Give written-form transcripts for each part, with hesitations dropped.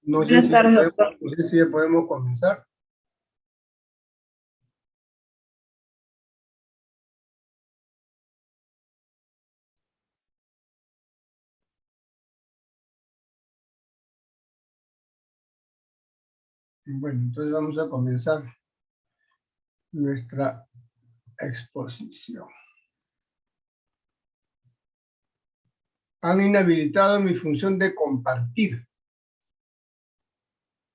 No sé Buenas si, tardes, doctor. no sé si ya podemos comenzar. Bueno, entonces vamos a comenzar nuestra exposición. Han inhabilitado mi función de compartir.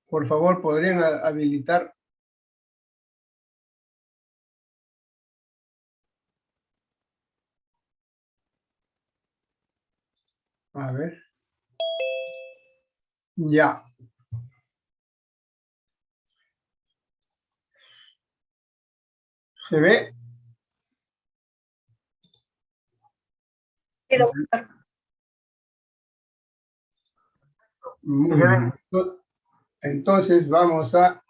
Por favor, ¿podrían habilitar? A ver. Ya. ¿Se ve? Sí, doctor. Muy bien. Entonces vamos a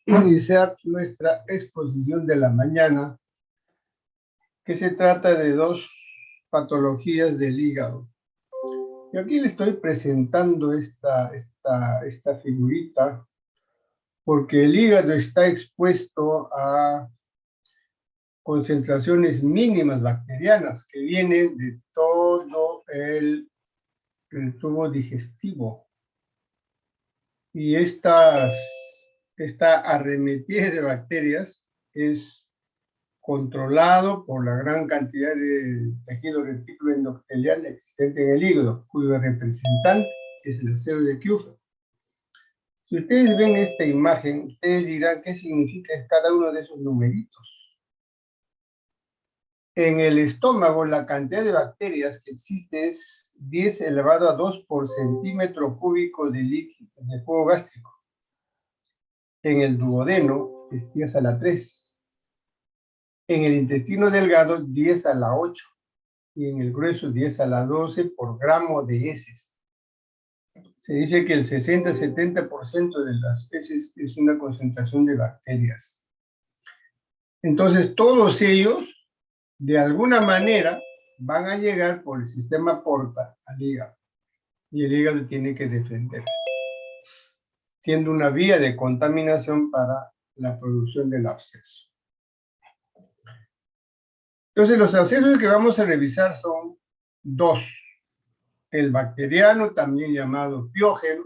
iniciar nuestra exposición de la mañana, que se trata de dos patologías del hígado. Y aquí le estoy presentando esta figurita porque el hígado está expuesto a concentraciones mínimas bacterianas que vienen de todo el tubo digestivo. Y esta arremetida de bacterias es controlado por la gran cantidad de tejido retículo endotelial existente en el hígado, cuyo representante es el acero de Kupffer. Si ustedes ven esta imagen, ustedes dirán qué significa cada uno de esos numeritos. En el estómago, la cantidad de bacterias que existe es 10 elevado a 2 por centímetro cúbico de líquido de jugo gástrico. En el duodeno es 10 a la 3. En el intestino delgado, 10 a la 8. Y en el grueso, 10 a la 12 por gramo de heces. Se dice que el 60-70% de las heces es una concentración de bacterias. Entonces, todos ellos, de alguna manera, van a llegar por el sistema porta al hígado. Y el hígado tiene que defenderse, siendo una vía de contaminación para la producción del absceso. Entonces, los abscesos que vamos a revisar son dos. El bacteriano, también llamado piógeno,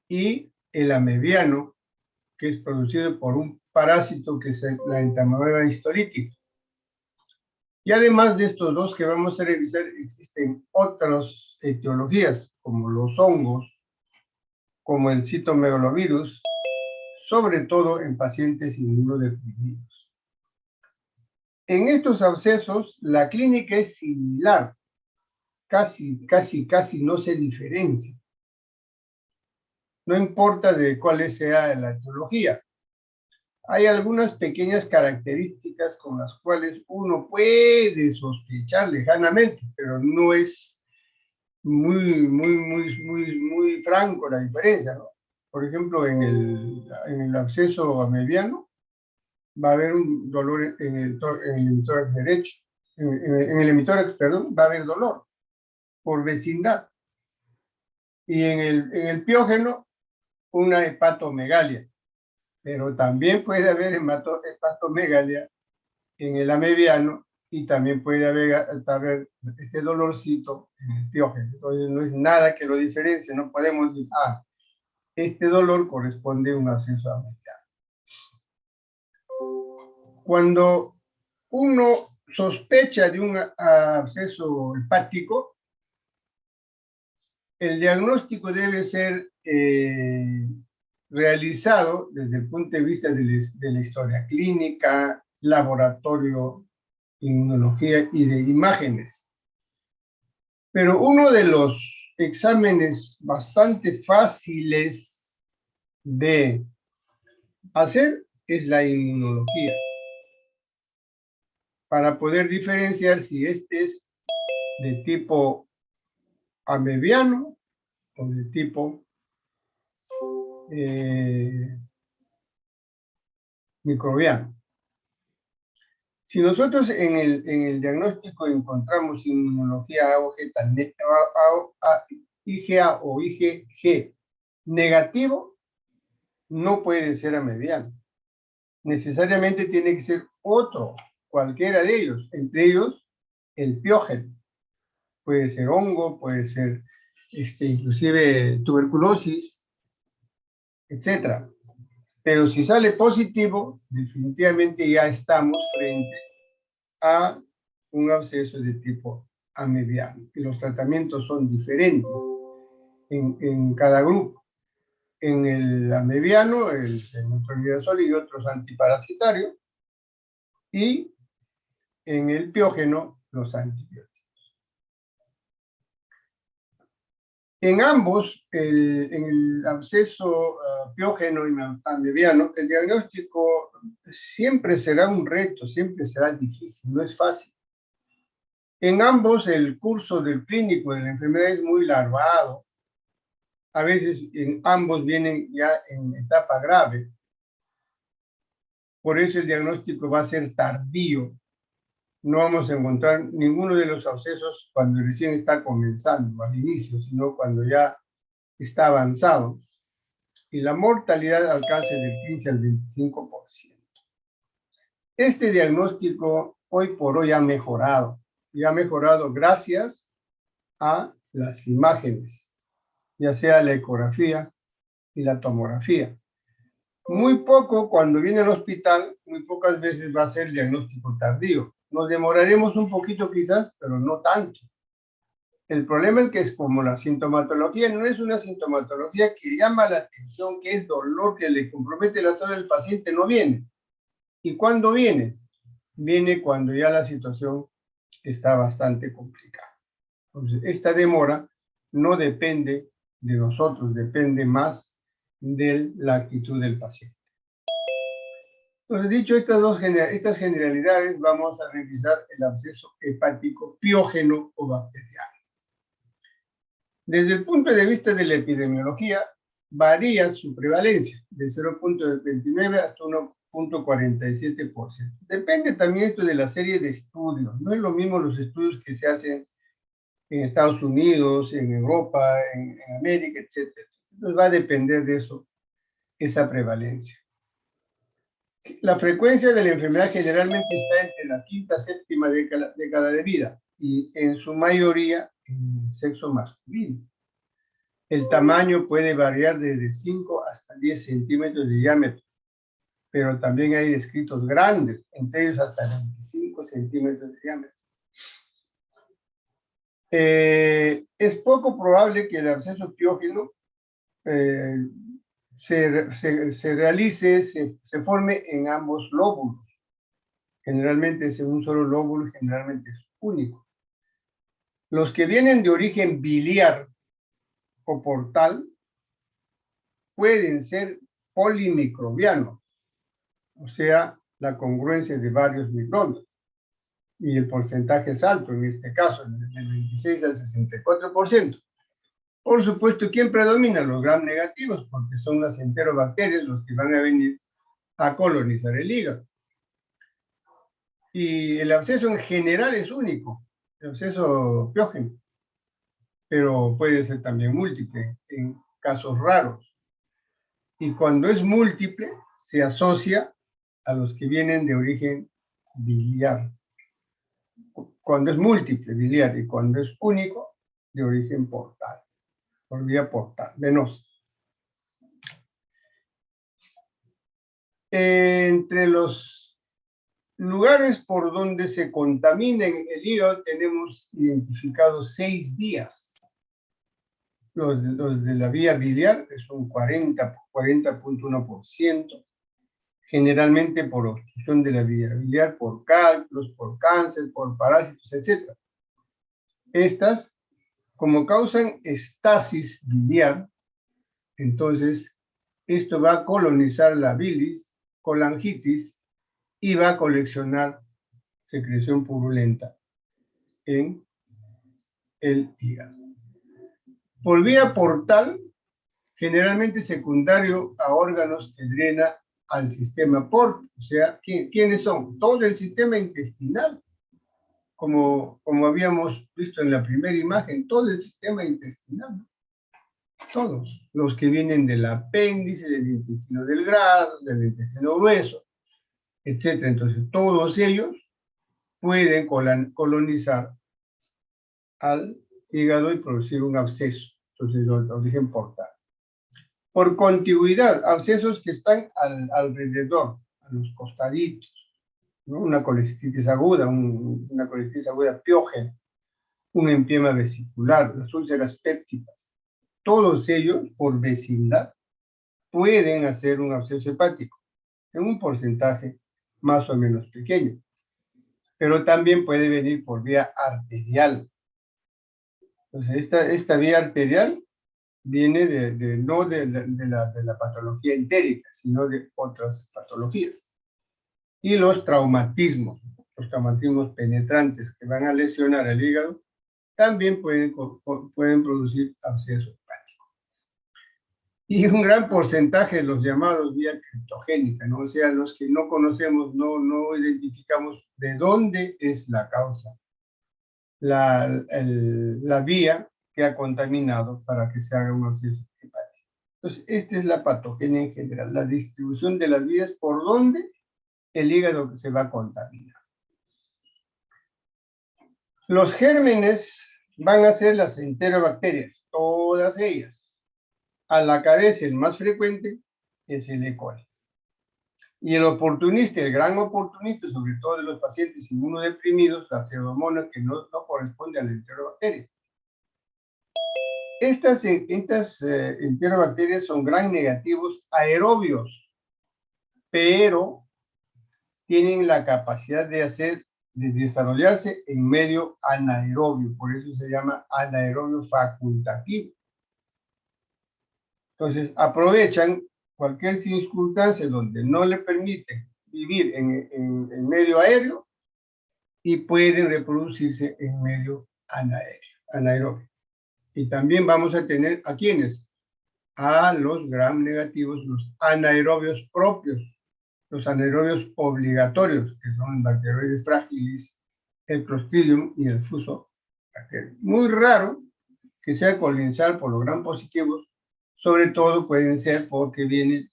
y el amebiano, que es producido por un parásito que es la entamoeba histolítica. Y además de estos dos que vamos a revisar, existen otras etiologías, como los hongos, como el citomegalovirus, sobre todo en pacientes inmunodeprimidos. En estos abscesos, la clínica es similar, casi no se diferencia. No importa de cuál sea la etiología. Hay algunas pequeñas características con las cuales uno puede sospechar lejanamente, pero no es muy franco la diferencia, ¿no? Por ejemplo, en el absceso amebiano va a haber un dolor en el emitórax derecho, en el emitórax, perdón, va a haber dolor por vecindad. Y en el piógeno, una hepatomegalia. Pero también puede haber hepatomegalia en el amebiano y también puede haber este dolorcito en el piógeno. Entonces no es nada que lo diferencie, no podemos decir, este dolor corresponde a un absceso amebiano. Cuando uno sospecha de un absceso hepático, el diagnóstico debe ser realizado desde el punto de vista de la historia clínica, laboratorio, inmunología y de imágenes. Pero uno de los exámenes bastante fáciles de hacer es la inmunología, para poder diferenciar si este es de tipo amebiano o de tipo microbiano. Si nosotros en el diagnóstico encontramos inmunología IgA o IgG, negativo no puede ser amebiano. Necesariamente tiene que ser otro, cualquiera de ellos, entre ellos el piógeno. Puede ser hongo, puede ser inclusive tuberculosis, etc. Pero si sale positivo, definitivamente ya estamos frente a un absceso de tipo amebiano. Y los tratamientos son diferentes en cada grupo. En el amebiano, el metronidazol y otros antiparasitarios, y en el piógeno, los antibióticos. En ambos, en el absceso piógeno y amebiano, el diagnóstico siempre será un reto, siempre será difícil, no es fácil. En ambos, el curso del clínico de la enfermedad es muy larvado. A veces en ambos vienen ya en etapa grave. Por eso el diagnóstico va a ser tardío. No vamos a encontrar ninguno de los abscesos cuando recién está comenzando, al inicio, sino cuando ya está avanzado. Y la mortalidad alcanza del 15 al 25%. Este diagnóstico hoy por hoy ha mejorado. Y ha mejorado gracias a las imágenes, ya sea la ecografía y la tomografía. Muy poco, cuando viene al hospital, muy pocas veces va a ser diagnóstico tardío. Nos demoraremos un poquito quizás, pero no tanto. El problema es que es como la sintomatología no es una sintomatología que llama la atención, que es dolor, que le compromete la salud del paciente, no viene. ¿Y cuándo viene? Viene cuando ya la situación está bastante complicada. Entonces, esta demora no depende de nosotros, depende más de la actitud del paciente. Entonces, dicho estas generalidades, vamos a revisar el absceso hepático piógeno o bacteriano. Desde el punto de vista de la epidemiología, varía su prevalencia de 0.29 hasta 1.47%. Depende también esto de la serie de estudios. No es lo mismo los estudios que se hacen en Estados Unidos, en Europa, en América, etc. Entonces va a depender de eso, esa prevalencia. La frecuencia de la enfermedad generalmente está entre la quinta y séptima década de vida y en su mayoría en sexo masculino. El tamaño puede variar desde 5 hasta 10 centímetros de diámetro, pero también hay descritos grandes, entre ellos hasta 25 centímetros de diámetro. Es poco probable que el absceso piógeno se realice, se forme en ambos lóbulos. Generalmente es en un solo lóbulo, generalmente es único. Los que vienen de origen biliar o portal pueden ser polimicrobianos, o sea, la congruencia de varios microbios. Y el porcentaje es alto en este caso, del 26 al 64%. Por supuesto, ¿quién predomina? Los gram negativos, porque son las enterobacterias los que van a venir a colonizar el hígado. Y el absceso en general es único, el absceso piógeno, pero puede ser también múltiple en casos raros. Y cuando es múltiple, se asocia a los que vienen de origen biliar. Cuando es múltiple, biliar, y cuando es único, de origen portal, por vía portal, venosa. Entre los lugares por donde se contamina el hígado tenemos identificados 6 vías. Los de la vía biliar es un 40.1%, generalmente por obstrucción de la vía biliar, por cálculos, por cáncer, por parásitos, etc. Estas, como causan estasis biliar, entonces esto va a colonizar la bilis, colangitis, y va a coleccionar secreción purulenta en el hígado. Por vía portal, generalmente secundario a órganos que drena al sistema porta. O sea, ¿quiénes son? Todo el sistema intestinal. Como habíamos visto en la primera imagen, todo el sistema intestinal. Todos, los que vienen del apéndice, del intestino delgado, del intestino grueso, etc. Entonces, todos ellos pueden colonizar al hígado y producir un absceso. Entonces, el origen portal. Por contigüidad, abscesos que están alrededor, a los costaditos, ¿no? Una colecitis aguda, una colecitis aguda piógena, un empiema vesicular, las úlceras pépticas, todos ellos, por vecindad, pueden hacer un absceso hepático, en un porcentaje más o menos pequeño, pero también puede venir por vía arterial. Entonces, esta vía arterial viene no de la patología entérica, sino de otras patologías. Y los traumatismos penetrantes que van a lesionar el hígado, también pueden producir absceso hepático. Y un gran porcentaje de los llamados vía criptogénica, ¿no? O sea, los que no conocemos, no identificamos de dónde es la causa, la vía que ha contaminado para que se haga un absceso hepático. Entonces, esta es la patogenia en general, la distribución de las vías por donde el hígado se va a contaminar. Los gérmenes van a ser las enterobacterias, todas ellas. A la cabeza, el más frecuente es el E. coli. Y el oportunista, el gran oportunista, sobre todo de los pacientes inmunodeprimidos, la pseudomonas que no corresponde a la enterobacteria. Estas enterobacterias son gran negativos aerobios, pero tienen la capacidad de desarrollarse en medio anaerobio, por eso se llama anaerobio facultativo. Entonces, aprovechan cualquier circunstancia donde no le permiten vivir en medio aéreo y pueden reproducirse en medio anaerobio. Y también vamos a tener a quienes, a los gram negativos, los anaerobios propios, los anaerobios obligatorios, que son Bacteroides fragilis, el Clostridium y el Fusobacterium. Muy raro que sea colensal por los gram positivos, sobre todo pueden ser porque vienen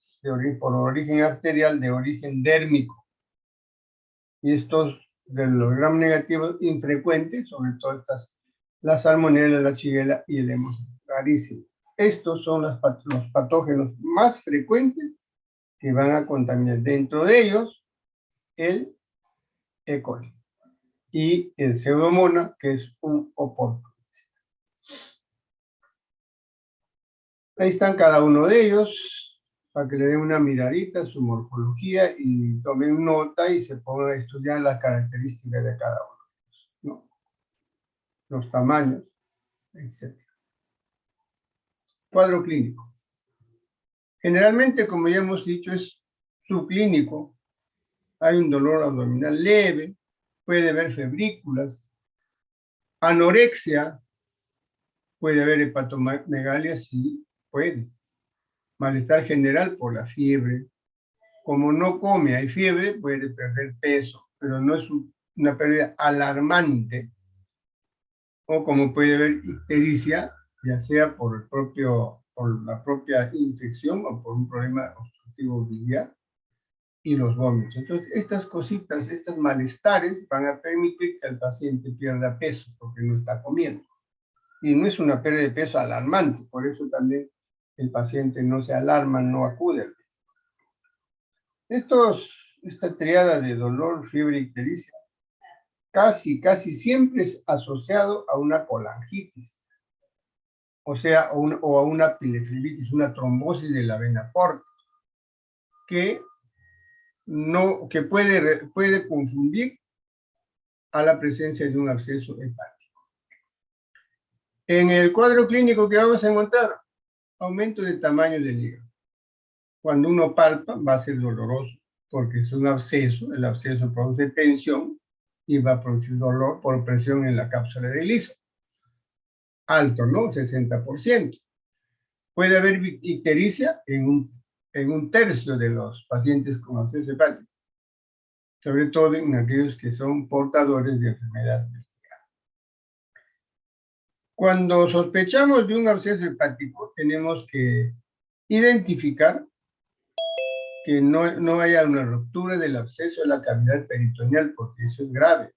por origen arterial, de origen dérmico. Y estos de los gram negativos infrecuentes, sobre todo la salmonella, la shigella y el hemosis, rarísimo. Estos son los patógenos más frecuentes que van a contaminar. Dentro de ellos, el E. coli y el pseudomonas, que es un oportunista. Ahí están cada uno de ellos, para que le den una miradita a su morfología y tomen nota y se pongan a estudiar las características de cada uno, ¿no? Los tamaños, etc. Cuadro clínico. Generalmente, como ya hemos dicho, es subclínico. Hay un dolor abdominal leve, puede haber febrículas, anorexia, puede haber hepatomegalia, sí, puede. Malestar general por la fiebre. Como no come, hay fiebre, puede perder peso, pero no es una pérdida alarmante. O como puede haber ictericia, ya sea por la propia infección o por un problema obstructivo biliar y los vómitos. Entonces, estas cositas, estos malestares van a permitir que el paciente pierda peso porque no está comiendo. Y no es una pérdida de peso alarmante, por eso también el paciente no se alarma, no acude al médico. Esta triada de dolor, fiebre y ictericia casi siempre es asociado a una colangitis, o sea, o a una pilefritis, una trombosis de la vena porta, que puede confundir a la presencia de un absceso hepático. En el cuadro clínico que vamos a encontrar, aumento del tamaño del hígado. Cuando uno palpa va a ser doloroso, porque es un absceso, el absceso produce tensión y va a producir dolor por presión en la cápsula de Iliso. Alto, ¿no? 60%. Puede haber ictericia en un tercio de los pacientes con absceso hepático, sobre todo en aquellos que son portadores de enfermedad. Cuando sospechamos de un absceso hepático, tenemos que identificar que no haya una ruptura del absceso de la cavidad peritoneal, porque eso es grave.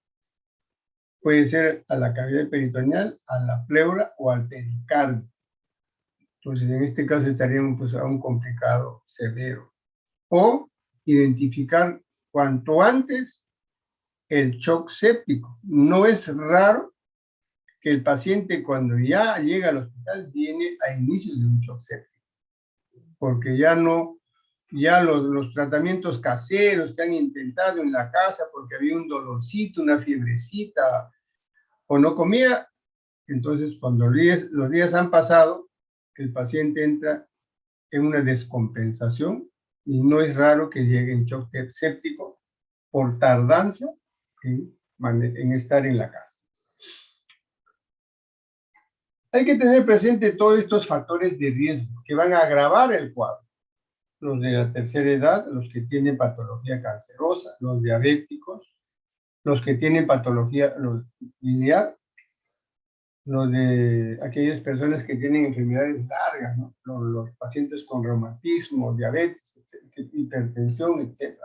Puede ser a la cavidad peritoneal, a la pleura o al pericardio. Entonces, en este caso estaríamos pues, a un complicado severo. O identificar cuanto antes el shock séptico. No es raro que el paciente cuando ya llega al hospital viene a inicios de un shock séptico, porque ya los tratamientos caseros que han intentado en la casa porque había un dolorcito, una fiebrecita o no comía, entonces cuando los días han pasado, el paciente entra en una descompensación y no es raro que llegue en shock séptico por tardanza en estar en la casa. Hay que tener presente todos estos factores de riesgo que van a agravar el cuadro. Los de la tercera edad, los que tienen patología cancerosa, los diabéticos, los que tienen patología biliar, los de aquellas personas que tienen enfermedades largas, ¿no? Los pacientes con reumatismo, diabetes, hipertensión, etc.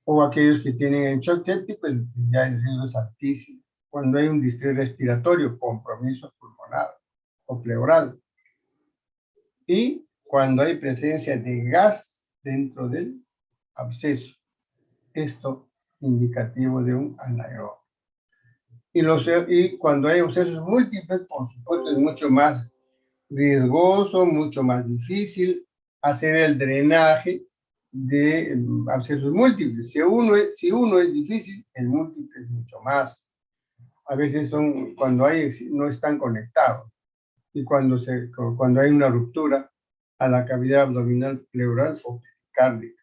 O aquellos que tienen shock séptico, ya el riesgo es altísimo. Cuando hay un distrés respiratorio, compromiso pulmonar o pleural. Y cuando hay presencia de gas dentro del absceso. Esto indicativo de un anaeróbico. Y cuando hay abscesos múltiples, por supuesto, es mucho más riesgoso, mucho más difícil hacer el drenaje de abscesos múltiples. Si uno es difícil, el múltiple es mucho más. A veces no están conectados. Y cuando hay una ruptura a la cavidad abdominal pleural o pericárdica.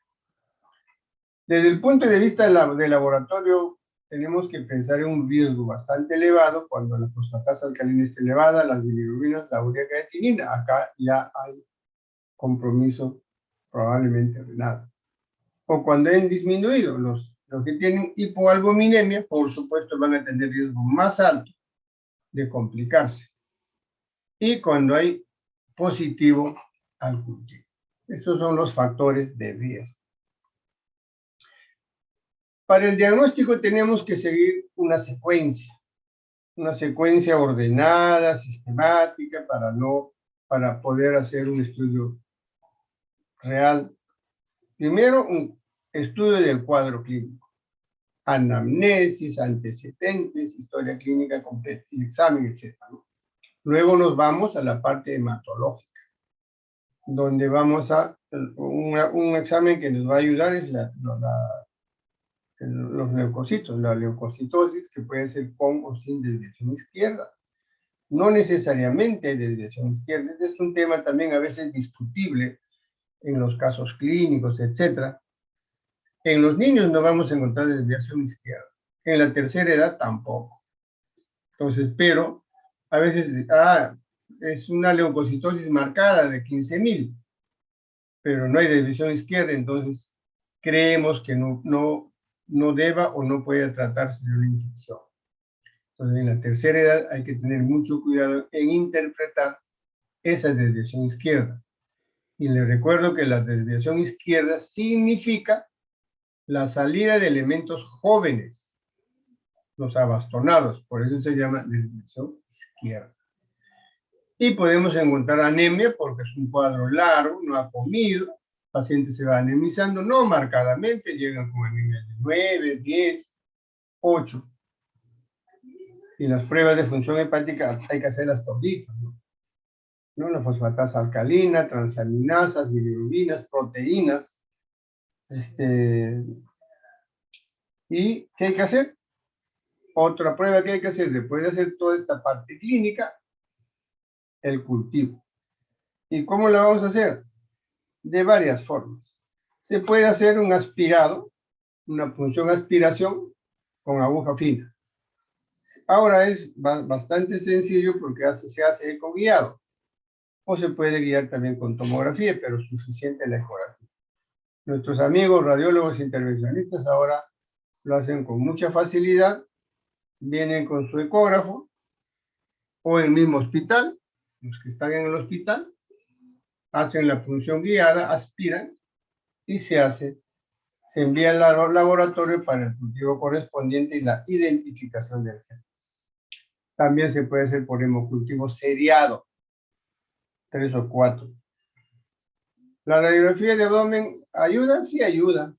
Desde el punto de vista del laboratorio, tenemos que pensar en un riesgo bastante elevado cuando la fosfatasa alcalina está elevada, las bilirrubinas, la urea creatinina. Acá ya hay compromiso probablemente renal. O cuando han disminuido, los que tienen hipoalbuminemia, por supuesto, van a tener riesgo más alto de complicarse. Y cuando hay positivo al cultivo. Estos son los factores de riesgo. Para el diagnóstico tenemos que seguir una secuencia ordenada, sistemática, para poder hacer un estudio real. Primero, un estudio del cuadro clínico, anamnesis, antecedentes, historia clínica completa, examen, etc. Luego nos vamos a la parte hematológica, donde vamos a un examen que nos va a ayudar es los leucocitos, la leucocitosis, que puede ser con o sin desviación izquierda. No necesariamente hay desviación izquierda. Este es un tema también a veces discutible en los casos clínicos, etc. En los niños no vamos a encontrar desviación izquierda. En la tercera edad tampoco. Entonces, pero a veces, es una leucocitosis marcada de 15.000, pero no hay desviación izquierda, entonces creemos que no deba o no puede tratarse de una infección. Entonces, en la tercera edad hay que tener mucho cuidado en interpretar esa desviación izquierda. Y les recuerdo que la desviación izquierda significa la salida de elementos jóvenes, los abastonados, por eso se llama desviación izquierda. Y podemos encontrar anemia porque es un cuadro largo, no ha comido, el paciente se va anemizando, no marcadamente, llegan con anemia de 9, 10, 8. Y las pruebas de función hepática hay que hacerlas toditas, ¿no? La fosfatasa alcalina, transaminasas, bilirrubinas, proteínas. ¿Y qué hay que hacer? Otra prueba que hay que hacer después de hacer toda esta parte clínica, el cultivo. ¿Y cómo la vamos a hacer? De varias formas. Se puede hacer un aspirado, una punción aspiración con aguja fina. Ahora es bastante sencillo porque se hace ecoguiado. O se puede guiar también con tomografía, pero suficiente la ecografía. Nuestros amigos radiólogos intervencionistas ahora lo hacen con mucha facilidad. Vienen con su ecógrafo, o en el mismo hospital, los que están en el hospital, hacen la punción guiada, aspiran y se envía al laboratorio para el cultivo correspondiente y la identificación del gen. También se puede hacer por hemocultivo seriado, 3 o 4. ¿La radiografía de abdomen ayuda? Sí ayuda.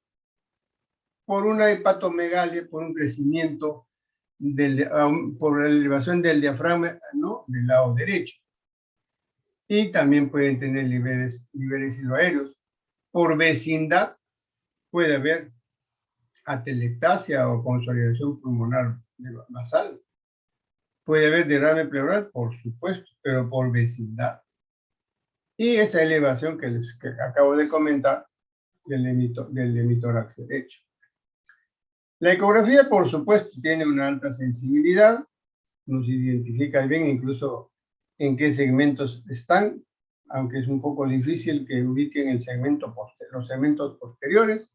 Por una hepatomegalia, por un crecimiento, por la elevación del diafragma, ¿no?, del lado derecho. Y también pueden tener niveles hidroaéreos. Por vecindad puede haber atelectasia o consolidación pulmonar basal. Puede haber derrame pleural, por supuesto, pero por vecindad. Y esa elevación que acabo de comentar del hemitórax derecho. La ecografía, por supuesto, tiene una alta sensibilidad, nos identifica bien incluso en qué segmentos están, aunque es un poco difícil que ubiquen los segmentos posteriores,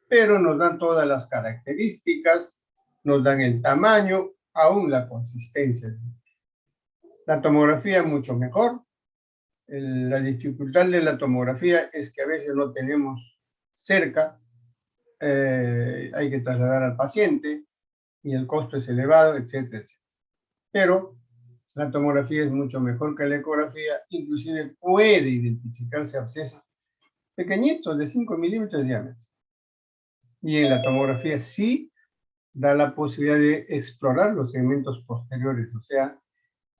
pero nos dan todas las características, nos dan el tamaño, aún la consistencia. La tomografía mucho mejor. La dificultad de la tomografía es que a veces no tenemos cerca, hay que trasladar al paciente y el costo es elevado, etcétera, etcétera. Pero la tomografía es mucho mejor que la ecografía, inclusive puede identificarse abscesos pequeñitos de 5 milímetros de diámetro. Y en la tomografía sí da la posibilidad de explorar los segmentos posteriores, o sea,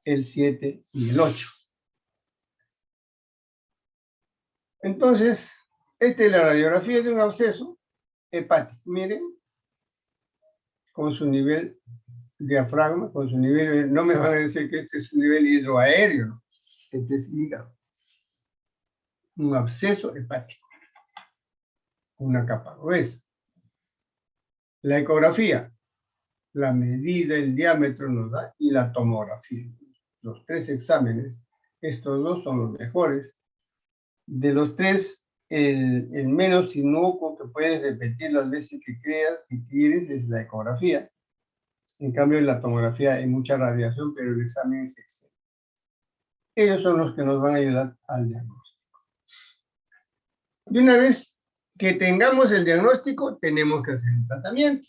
el 7 y el 8. Entonces, esta es la radiografía de un absceso hepático. Miren, con su nivel diafragma, con su nivel, no me van a decir que este es un nivel hidroaéreo, ¿no? Este es hígado. Un absceso hepático, una capa gruesa. La ecografía, la medida, el diámetro nos da, y la tomografía. Los 3 exámenes, estos 2 son los mejores. De los 3, el menos inocuo que puedes repetir las veces que creas que quieres es la ecografía. En cambio, en la tomografía hay mucha radiación, pero el examen es excelente. Ellos son los que nos van a ayudar al diagnóstico. Y una vez que tengamos el diagnóstico, tenemos que hacer el tratamiento.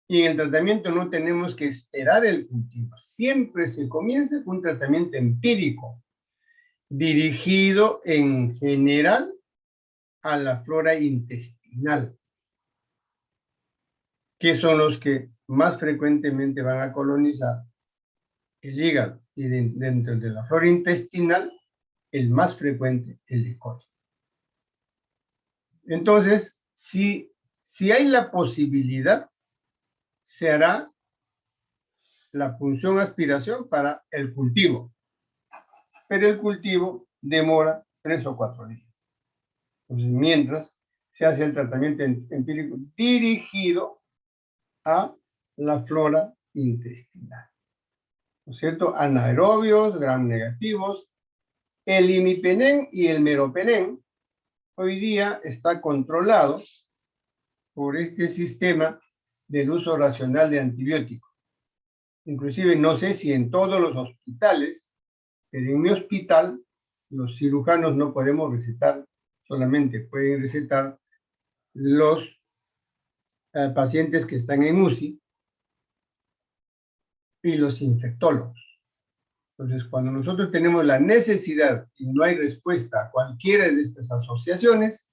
Y en el tratamiento no tenemos que esperar el cultivo. Siempre se comienza con un tratamiento empírico, dirigido en general a la flora intestinal, que son los que más frecuentemente van a colonizar el hígado. Y dentro de la flora intestinal, el más frecuente, el E. coli. Entonces, si hay la posibilidad, se hará la punción aspiración para el cultivo. Pero el cultivo demora 3 o 4 días. Entonces, mientras se hace el tratamiento empírico dirigido a la flora intestinal. ¿No es cierto? Anaerobios, gram negativos. El imipenem y el meropenem hoy día está controlado por este sistema del uso racional de antibióticos. Inclusive, no sé si en todos los hospitales, pero en mi hospital, los cirujanos no podemos recetar, solamente pueden recetar los pacientes que están en UCI y los infectólogos. Entonces, cuando nosotros tenemos la necesidad y no hay respuesta a cualquiera de estas asociaciones,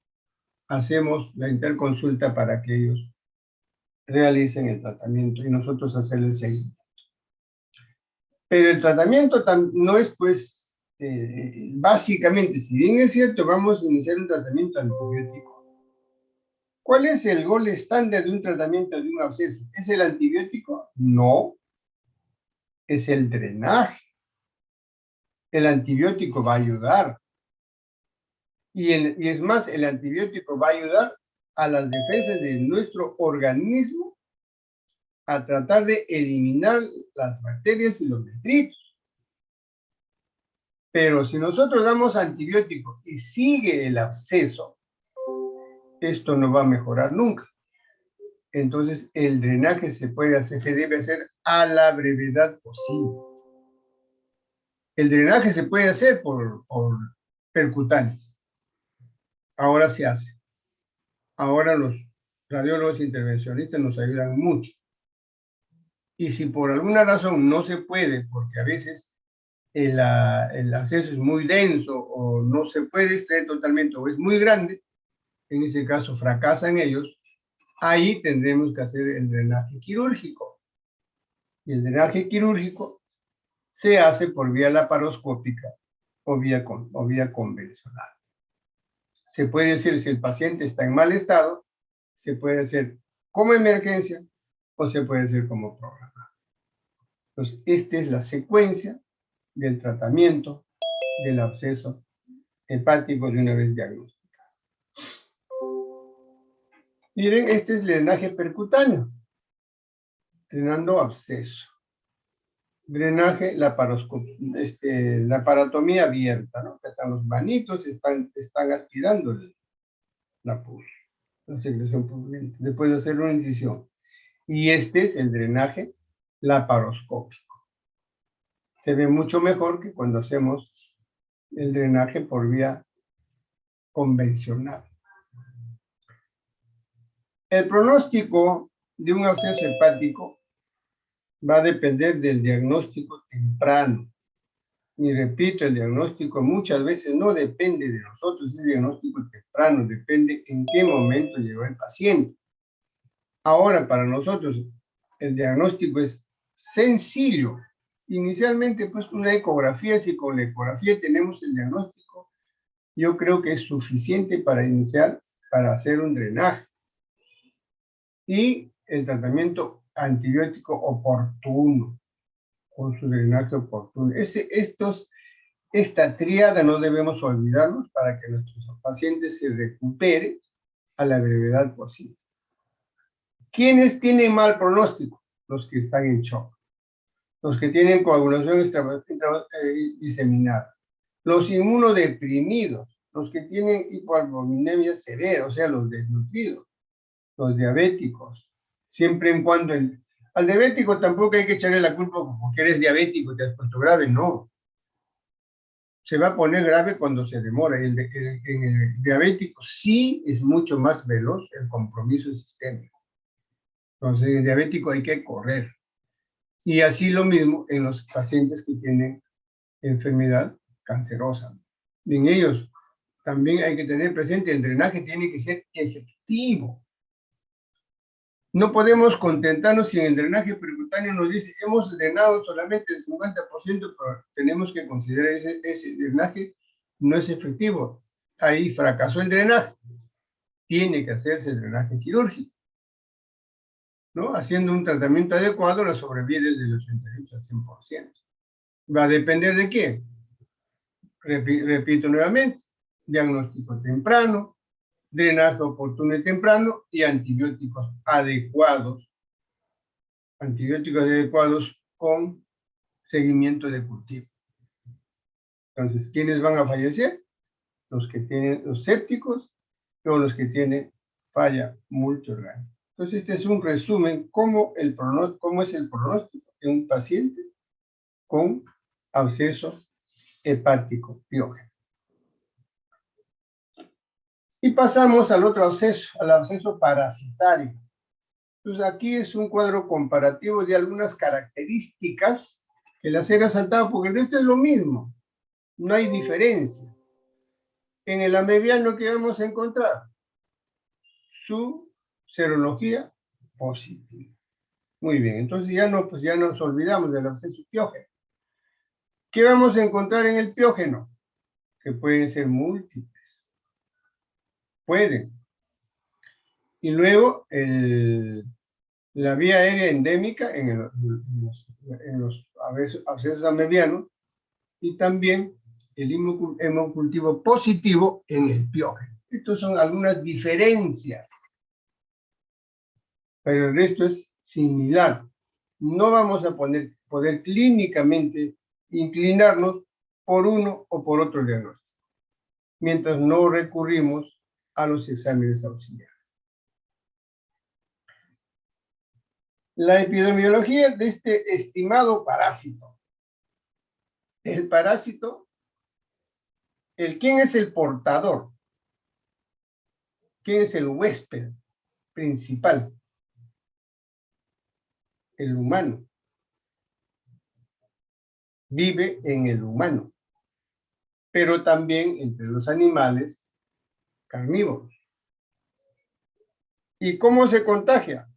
hacemos la interconsulta para que ellos realicen el tratamiento y nosotros hacerle el seguimiento. Pero el tratamiento no es, pues, básicamente, si bien es cierto, vamos a iniciar un tratamiento antibiótico. ¿Cuál es el gol estándar de un tratamiento de un absceso? ¿Es el antibiótico? No. Es el drenaje. El antibiótico va a ayudar. Y es más, el antibiótico va a ayudar a las defensas de nuestro organismo a tratar de eliminar las bacterias y los detritos. Pero si nosotros damos antibiótico y sigue el absceso, esto no va a mejorar nunca. Entonces, el drenaje se debe hacer a la brevedad posible. El drenaje se puede hacer por percutáneo. Ahora se hace. Ahora los radiólogos intervencionistas nos ayudan mucho. Y si por alguna razón no se puede, porque a veces el acceso es muy denso o no se puede extraer totalmente o es muy grande, en ese caso fracasan ellos, ahí tendremos que hacer el drenaje quirúrgico. Y el drenaje quirúrgico se hace por vía laparoscópica o vía convencional. Se puede decir, si el paciente está en mal estado, se puede hacer como emergencia o se puede hacer como programa. Entonces, esta es la secuencia del tratamiento del absceso hepático de una vez diagnosticado. Miren, este es el drenaje percutáneo, drenando absceso. Drenaje laparotomía abierta, ¿no? Están los manitos, están aspirando la pus, la secreción purulenta, después de hacer una incisión. Y este es el drenaje laparoscópico. Se ve mucho mejor que cuando hacemos el drenaje por vía convencional. El pronóstico de un absceso hepático va a depender del diagnóstico temprano. Y repito, el diagnóstico muchas veces no depende de nosotros, es diagnóstico temprano, depende en qué momento llegó el paciente. Ahora, para nosotros, el diagnóstico es sencillo. Inicialmente, pues una ecografía, si con la ecografía tenemos el diagnóstico, yo creo que es suficiente para iniciar, para hacer un drenaje. Y el tratamiento antibiótico oportuno, con su drenaje oportuno. Esta tríada no debemos olvidarnos para que nuestros pacientes se recuperen a la brevedad posible. ¿Quiénes tienen mal pronóstico? Los que están en shock, los que tienen coagulación diseminada, los inmunodeprimidos, los que tienen hipoalbuminemia severa, o sea, los desnutridos, los diabéticos, siempre en cuando al diabético tampoco hay que echarle la culpa porque eres diabético y te has puesto grave, no. Se va a poner grave cuando se demora. En el diabético sí es mucho más veloz el compromiso sistémico. Entonces, en el diabético hay que correr. Y así lo mismo en los pacientes que tienen enfermedad cancerosa. En ellos también hay que tener presente, el drenaje tiene que ser efectivo. No podemos contentarnos si en el drenaje percutáneo nos dice, hemos drenado solamente el 50%, pero tenemos que considerar ese drenaje no es efectivo. Ahí fracasó el drenaje. Tiene que hacerse el drenaje quirúrgico, ¿no? Haciendo un tratamiento adecuado, la sobrevive del 88 al 100%. ¿Va a depender de qué? Repito nuevamente, diagnóstico temprano, drenaje oportuno y temprano y antibióticos adecuados con seguimiento de cultivo. Entonces, ¿quiénes van a fallecer? Los que tienen los sépticos o los que tienen falla multiorgánica. Entonces, este es un resumen cómo es el pronóstico de un paciente con absceso hepático piógeno. Y pasamos al otro absceso, al absceso parasitario. Entonces, aquí es un cuadro comparativo de algunas características que las he resaltado porque el resto es lo mismo. No hay diferencia. En el amebiano, ¿qué vamos a encontrar? Su serología positiva. Muy bien, entonces ya nos olvidamos del absceso piógeno. ¿Qué vamos a encontrar en el piógeno? Que pueden ser múltiples. Pueden. Y luego la vía aérea endémica en los abscesos amebianos y también el hemocultivo positivo en el piógeno. Estas son algunas diferencias, pero el resto es similar. No vamos a poder clínicamente inclinarnos por uno o por otro diagnóstico, mientras no recurrimos a los exámenes auxiliares. La epidemiología de este estimado parásito. El parásito, ¿quién es el portador? ¿Quién es el huésped principal? El humano. Vive en el humano, pero también entre los animales carnívoros. ¿Y cómo se contagia?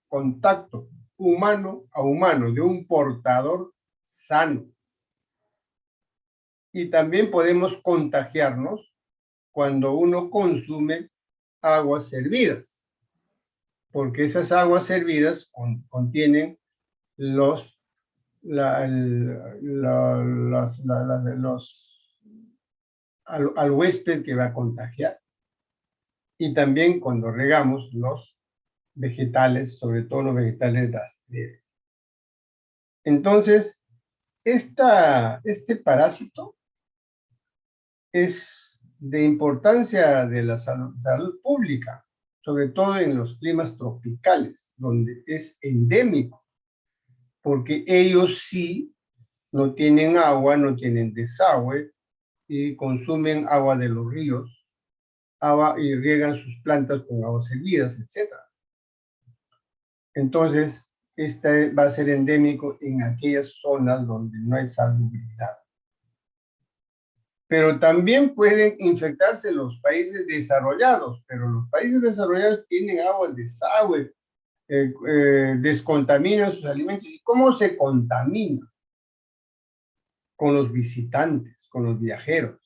Contacto humano a humano de un portador sano. Y también podemos contagiarnos cuando uno consume aguas hervidas, porque esas aguas hervidas contienen los al huésped que va a contagiar. Y también cuando regamos los vegetales, sobre todo los vegetales rastreros. Entonces, este parásito es de importancia de la salud pública, sobre todo en los climas tropicales, donde es endémico, porque ellos sí no tienen agua, no tienen desagüe y consumen agua de los ríos, agua y riegan sus plantas con aguas hervidas, etc. Entonces, va a ser endémico en aquellas zonas donde no hay salubridad. Pero también pueden infectarse los países desarrollados, pero los países desarrollados tienen agua de desagüe, descontaminan sus alimentos. ¿Y cómo se contamina? Con los visitantes, con los viajeros.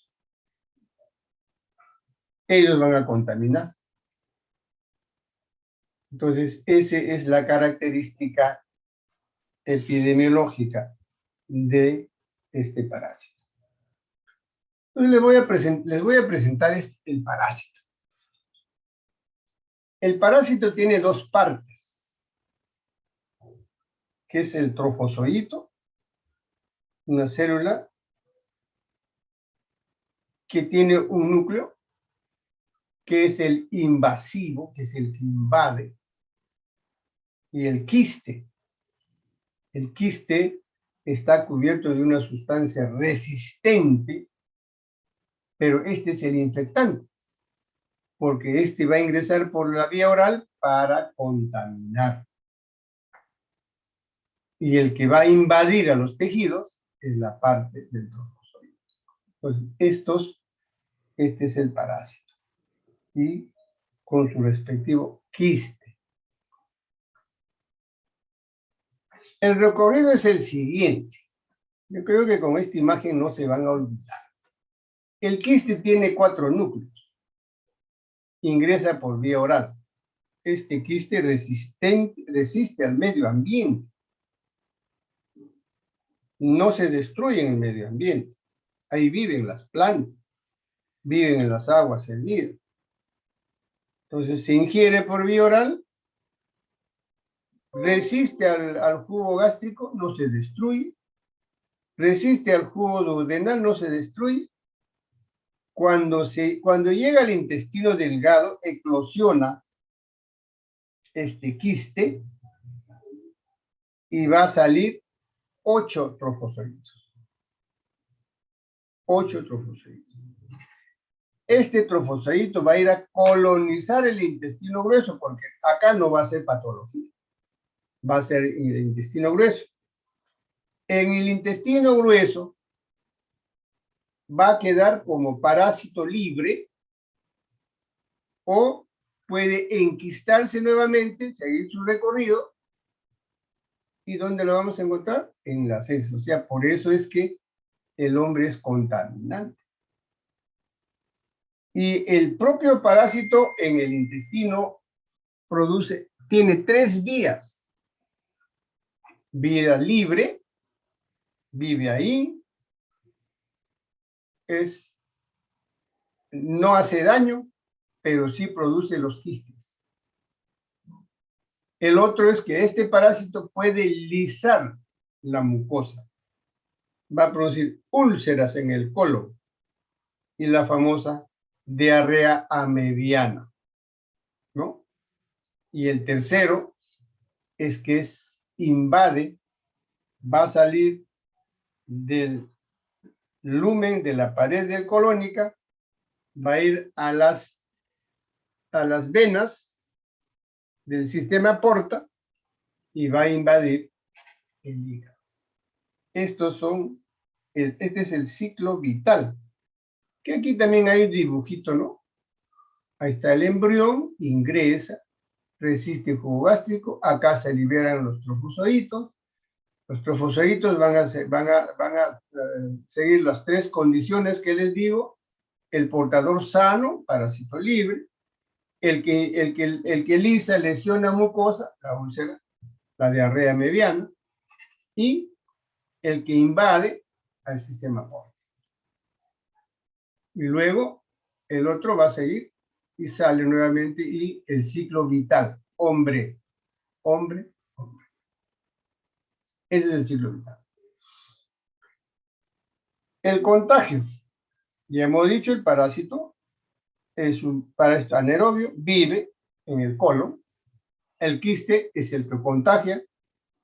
Ellos van a contaminar. Entonces, esa es la característica epidemiológica de este parásito. Entonces les voy a presentar el parásito. El parásito tiene dos partes, que es el trofozoito, una célula que tiene un núcleo, que es el invasivo, que es el que invade, y el quiste. El quiste está cubierto de una sustancia resistente, pero este es el infectante, porque este va a ingresar por la vía oral para contaminar. Y el que va a invadir a los tejidos es la parte del trofozoito. Entonces, este es el parásito. Y con su respectivo quiste. El recorrido es el siguiente. Yo creo que con esta imagen no se van a olvidar. El quiste tiene 4 núcleos. Ingresa por vía oral. Este quiste resiste al medio ambiente. No se destruye en el medio ambiente. Ahí viven las plantas, viven en las aguas hervidas. Entonces se ingiere por vía oral, resiste al jugo gástrico, no se destruye, resiste al jugo duodenal, no se destruye. Cuando llega al intestino delgado, eclosiona este quiste y va a salir 8 trofozoitos. 8 trofozoitos. Este trofozoito va a ir a colonizar el intestino grueso, porque acá no va a ser patología, va a ser el intestino grueso. En el intestino grueso va a quedar como parásito libre o puede enquistarse nuevamente, seguir su recorrido. ¿Y dónde lo vamos a encontrar? En las heces. O sea, por eso es que el hombre es contaminante. Y el propio parásito en el intestino tiene 3 vías. Vía libre, vive ahí, no hace daño, pero sí produce los quistes. El otro es que este parásito puede lisar la mucosa. Va a producir úlceras en el colon y la famosa diarrea amebiana, ¿no? Y el tercero es que invade, va a salir de lumen de la pared del colónica va a ir a las venas del sistema porta y va a invadir el hígado. Este es el ciclo vital. Que aquí también hay un dibujito, ¿no? Ahí está el embrión, ingresa, resiste el jugo gástrico, acá se liberan los trofozoitos. Los trofozoitos van a seguir las tres condiciones que les digo: el portador sano, parásito libre, el que lisa, lesiona mucosa, la úlcera, la diarrea mediana, y el que invade al sistema porta. Y luego el otro va a seguir y sale nuevamente, y el ciclo vital, hombre, hombre, hombre. Ese es el ciclo vital. El contagio. Ya hemos dicho, el parásito es un parásito anaerobio, vive en el colon. El quiste es el que contagia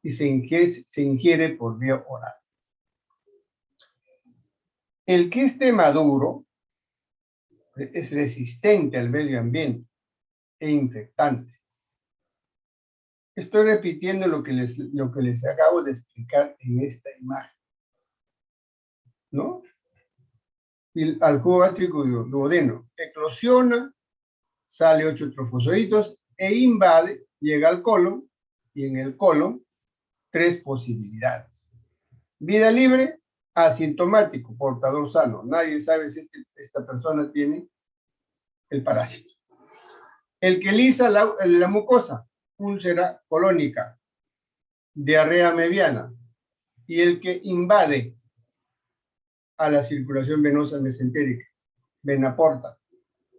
y se ingiere por vía oral. El quiste maduro es resistente al medio ambiente e infectante. Estoy repitiendo lo que les acabo de explicar en esta imagen, ¿no? Y al jugo gástrico duodeno eclosiona, sale 8 trofozoitos e invade, llega al colon, y en el colon 3 posibilidades. Vida libre, asintomático, portador sano. Nadie sabe si esta persona tiene el parásito. El que lisa la mucosa, úlcera colónica, diarrea mediana. Y el que invade a la circulación venosa mesentérica, vena porta,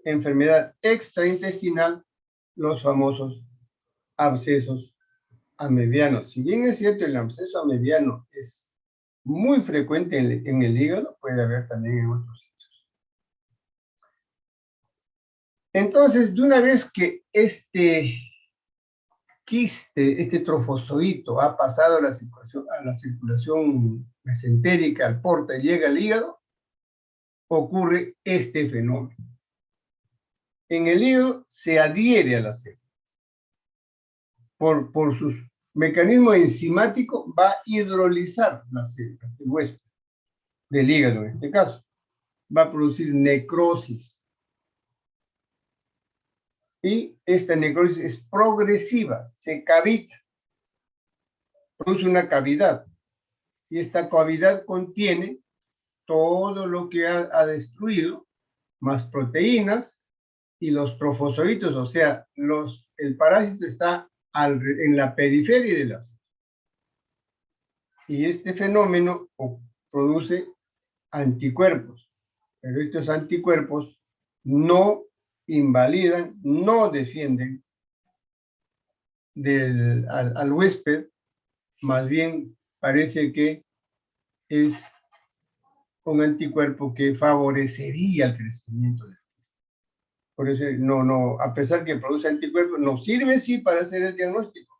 enfermedad extraintestinal, los famosos abscesos amebianos. Si bien es cierto, el absceso amebiano es muy frecuente en el hígado, puede haber también en otros sitios. Entonces, de una vez que este quiste, este trofozoito ha pasado a la circulación mesentérica, al porta, y llega al hígado, ocurre este fenómeno. En el hígado se adhiere a la célula. Por sus mecanismos enzimáticos va a hidrolizar la célula, el huésped del hígado en este caso. Va a producir necrosis. Y esta necrosis es progresiva, se cavita, produce una cavidad. Y esta cavidad contiene todo lo que ha destruido, más proteínas y los trofozoitos, o sea, el parásito está en la periferia de la célula. Y este fenómeno produce anticuerpos, pero estos anticuerpos no invalidan, no defienden al huésped, más bien parece que es un anticuerpo que favorecería el crecimiento del huésped. Por eso, a pesar que produce anticuerpos, nos sirve sí para hacer el diagnóstico,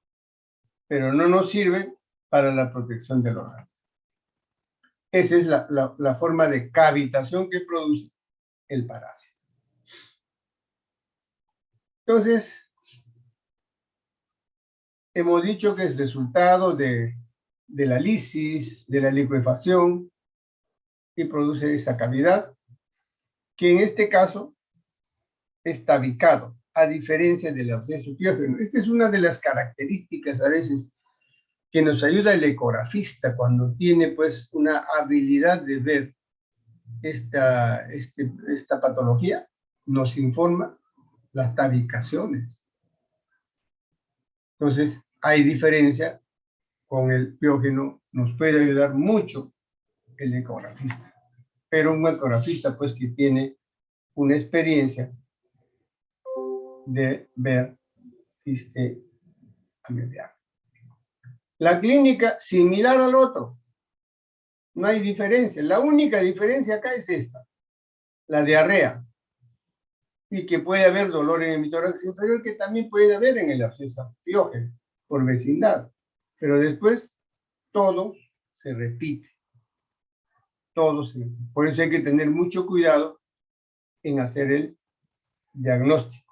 pero no nos sirve para la protección del órgano. Esa es la forma de cavitación que produce el parásito. Entonces, hemos dicho que es resultado de la lisis, de la licuefacción, y produce esa cavidad, que en este caso es tabicado, a diferencia del absceso piógeno. Esta es una de las características a veces que nos ayuda el ecografista cuando tiene pues una habilidad de ver esta patología, nos informa las tabicaciones. Entonces, hay diferencia con el piógeno, nos puede ayudar mucho el ecografista, pero un ecografista pues que tiene una experiencia de ver quiste amebiano. La clínica similar al otro, no hay diferencia. La única diferencia acá es esta, la diarrea, y que puede haber dolor en el hemitórax inferior, que también puede haber en el absceso piógeno por vecindad, pero después todo se repite. todos. Por eso hay que tener mucho cuidado en hacer el diagnóstico.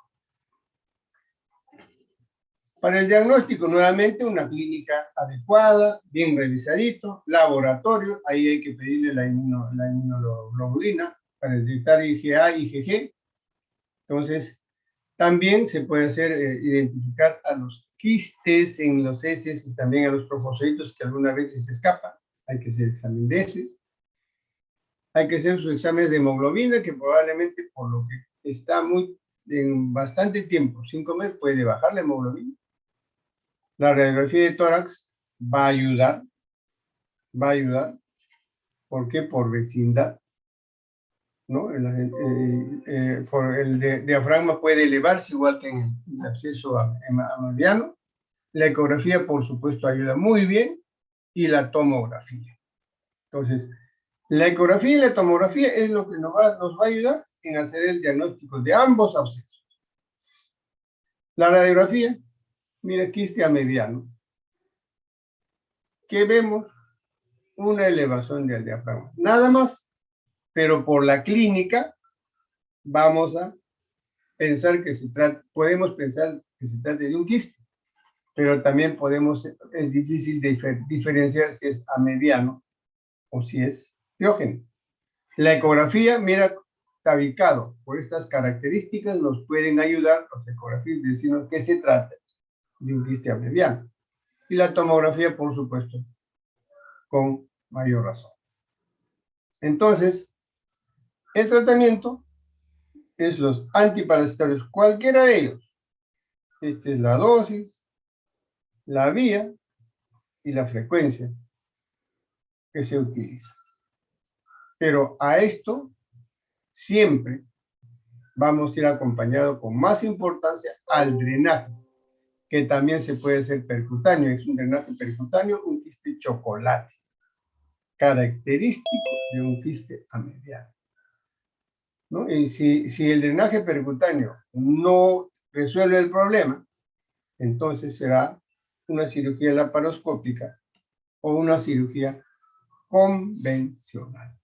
Para el diagnóstico, nuevamente, una clínica adecuada, bien revisadito, laboratorio, ahí hay que pedirle la inmunoglobulina para detectar IgA y IgG. Entonces, también se puede hacer identificar a los quistes en los heces y también a los trofocitos que algunas veces se escapan. Hay que hacer examen de heces. Hay que hacer sus exámenes de hemoglobina, que probablemente por lo que está en bastante tiempo, 5 meses, puede bajar la hemoglobina. La radiografía de tórax va a ayudar. ¿Por qué? Por vecindad, ¿no? El diafragma puede elevarse igual que en el absceso mediano. La ecografía, por supuesto, ayuda muy bien, y la tomografía. Entonces, la ecografía y la tomografía es lo que nos va a ayudar en hacer el diagnóstico de ambos abscesos. La radiografía, mira, quiste mediano. ¿Qué vemos? Una elevación del diafragma. Nada más, pero por la clínica vamos a pensar que podemos pensar que se trata de un quiste, pero también es difícil diferenciar si es amediano o si es piógeno. La ecografía, mira, tabicado por estas características, nos pueden ayudar los ecografías a decirnos que se trata de un quiste amediano. Y la tomografía, por supuesto, con mayor razón. Entonces, el tratamiento es los antiparasitarios, cualquiera de ellos. Esta es la dosis, la vía y la frecuencia que se utiliza. Pero a esto siempre vamos a ir acompañado con más importancia al drenaje, que también se puede hacer percutáneo. Es un drenaje percutáneo, un quiste chocolate, característico de un quiste amediano, ¿no? Y si el drenaje percutáneo no resuelve el problema, entonces será una cirugía laparoscópica o una cirugía convencional.